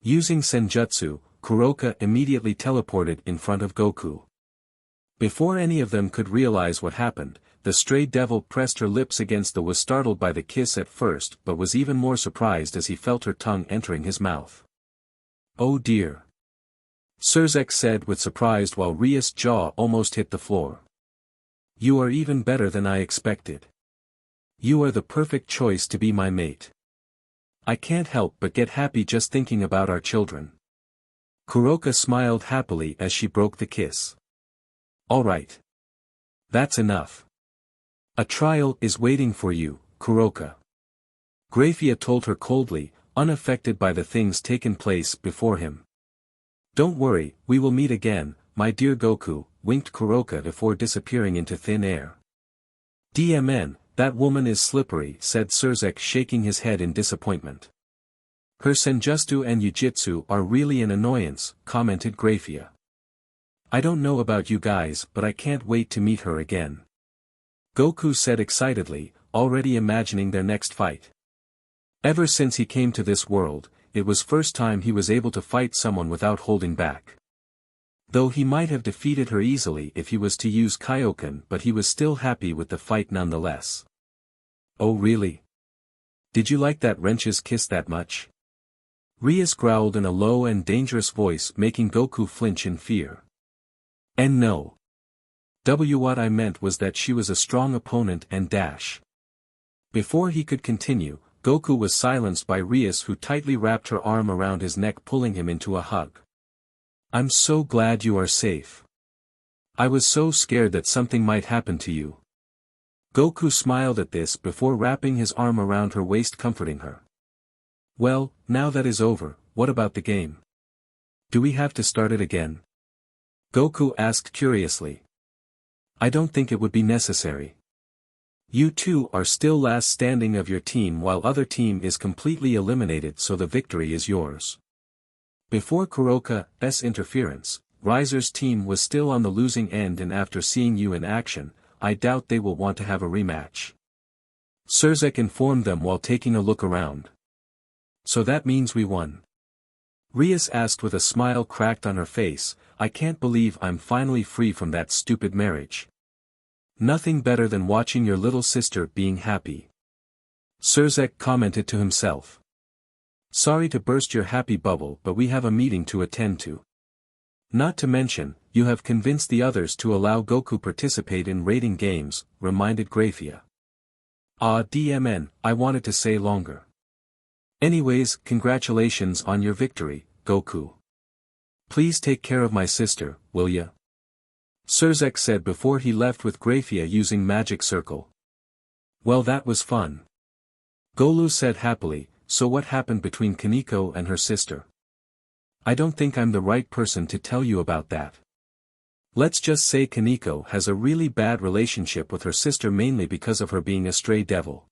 Using senjutsu, Kuroka immediately teleported in front of Goku. Before any of them could realize what happened, the stray devil pressed her lips against the was startled by the kiss at first, but was even more surprised as he felt her tongue entering his mouth. Oh dear. Surzek said with surprise while Rias' jaw almost hit the floor. You are even better than I expected. You are the perfect choice to be my mate. I can't help but get happy just thinking about our children. Kuroka smiled happily as she broke the kiss. All right. That's enough. A trial is waiting for you, Kuroka. Grayfia told her coldly, unaffected by the things taken place before him. Don't worry, we will meet again, my dear Goku, winked Kuroka before disappearing into thin air. DMN, that woman is slippery, said Surzek, shaking his head in disappointment. Her senjutsu and Jujitsu are really an annoyance, commented Grayfia. I don't know about you guys, but I can't wait to meet her again. Goku said excitedly, already imagining their next fight. Ever since he came to this world, it was first time he was able to fight someone without holding back. Though he might have defeated her easily if he was to use Kaioken, but he was still happy with the fight nonetheless. Oh really? Did you like that wrench's kiss that much? Rias growled in a low and dangerous voice, making Goku flinch in fear. And no. What I meant was that she was a strong opponent and dash. Before he could continue, Goku was silenced by Rias, who tightly wrapped her arm around his neck, pulling him into a hug. I'm so glad you are safe. I was so scared that something might happen to you. Goku smiled at this before wrapping his arm around her waist, comforting her. Well, now that is over, what about the game? Do we have to start it again? Goku asked curiously. I don't think it would be necessary. You two are still last standing of your team while other team is completely eliminated, so the victory is yours. Before Kuroka's interference, Riser's team was still on the losing end, and after seeing you in action, I doubt they will want to have a rematch. Surzek informed them while taking a look around. So that means we won? Rias asked with a smile cracked on her face. I can't believe I'm finally free from that stupid marriage. Nothing better than watching your little sister being happy. Surzek commented to himself. Sorry to burst your happy bubble, but we have a meeting to attend to. Not to mention, you have convinced the others to allow Goku participate in raiding games, reminded Grayfia. DMN, I wanted to say longer. Anyways, congratulations on your victory, Goku. Please take care of my sister, will ya? Surzek said before he left with Grayfia using Magic Circle. Well, that was fun. Golu said happily. So what happened between Kaneko and her sister? I don't think I'm the right person to tell you about that. Let's just say Kaneko has a really bad relationship with her sister, mainly because of her being a stray devil.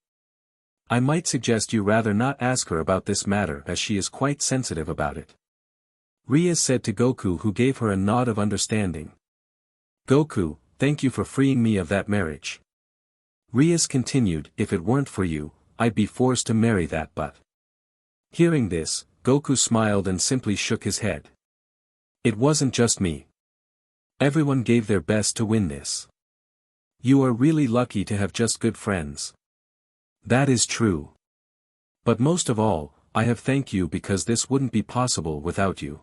I might suggest you rather not ask her about this matter, as she is quite sensitive about it. Rias said to Goku, who gave her a nod of understanding. Goku, thank you for freeing me of that marriage. Rias continued, if it weren't for you, I'd be forced to marry that butt. Hearing this, Goku smiled and simply shook his head. It wasn't just me. Everyone gave their best to win this. You are really lucky to have just good friends. That is true. But most of all, I have thank you, because this wouldn't be possible without you.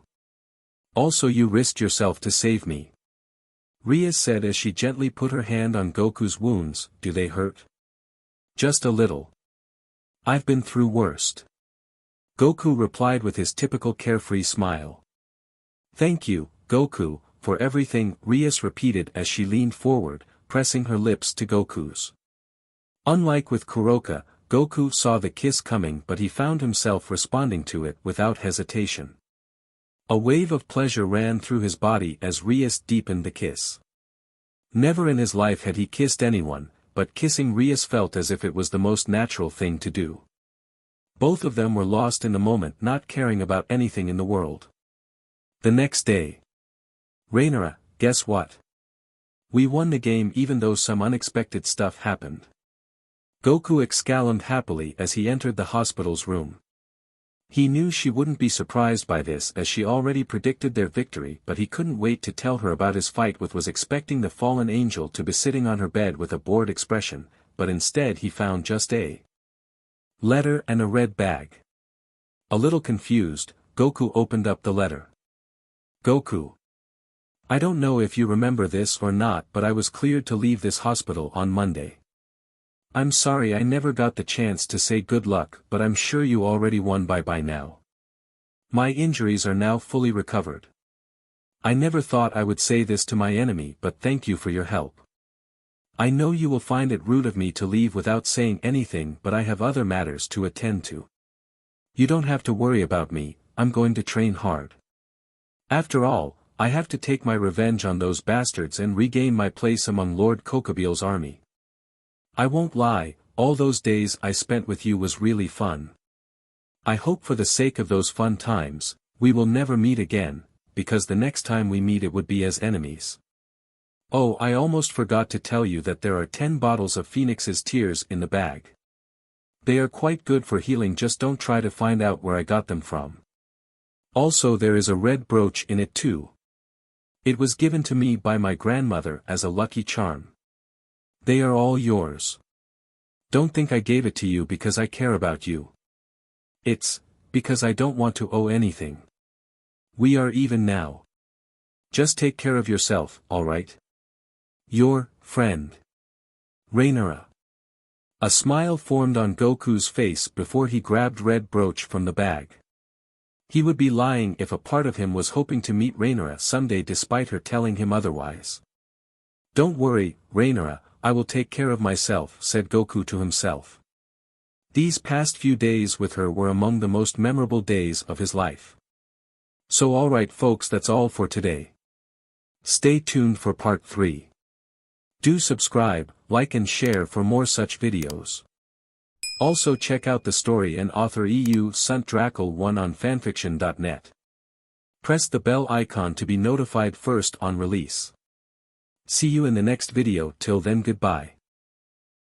Also, you risked yourself to save me. Rias said as she gently put her hand on Goku's wounds. Do they hurt? Just a little. I've been through worst. Goku replied with his typical carefree smile. Thank you, Goku, for everything, Rias repeated as she leaned forward, pressing her lips to Goku's. Unlike with Kuroka, Goku saw the kiss coming, but he found himself responding to it without hesitation. A wave of pleasure ran through his body as Rias deepened the kiss. Never in his life had he kissed anyone, but kissing Rias felt as if it was the most natural thing to do. Both of them were lost in the moment, not caring about anything in the world. The next day. Raynare, guess what? We won the game even though some unexpected stuff happened. Goku exclaimed happily as he entered the hospital's room. He knew she wouldn't be surprised by this, as she already predicted their victory, but he couldn't wait to tell her about his fight with. Was expecting the fallen angel to be sitting on her bed with a bored expression, but instead he found just a letter and a red bag. A little confused, Goku opened up the letter. Goku. I don't know if you remember this or not, but I was cleared to leave this hospital on Monday. I'm sorry I never got the chance to say good luck, but I'm sure you already won by now. My injuries are now fully recovered. I never thought I would say this to my enemy, but thank you for your help. I know you will find it rude of me to leave without saying anything, but I have other matters to attend to. You don't have to worry about me, I'm going to train hard. After all, I have to take my revenge on those bastards and regain my place among Lord Kokobeel's army. I won't lie, all those days I spent with you was really fun. I hope for the sake of those fun times, we will never meet again, because the next time we meet it would be as enemies. Oh, I almost forgot to tell you that there are 10 bottles of Phoenix's tears in the bag. They are quite good for healing, just don't try to find out where I got them from. Also there is a red brooch in it too. It was given to me by my grandmother as a lucky charm. They are all yours. Don't think I gave it to you because I care about you. It's because I don't want to owe anything. We are even now. Just take care of yourself, alright? Your friend, Raynare. A smile formed on Goku's face before he grabbed red brooch from the bag. He would be lying if a part of him was hoping to meet Raynare someday despite her telling him otherwise. Don't worry, Raynare, I will take care of myself, said Goku to himself. These past few days with her were among the most memorable days of his life. So alright folks, that's all for today. Stay tuned for part 3. Do subscribe, like and share for more such videos. Also check out the story and author EU Sunt Dracul 1 on fanfiction.net. Press the bell icon to be notified first on release. See you in the next video, till then goodbye.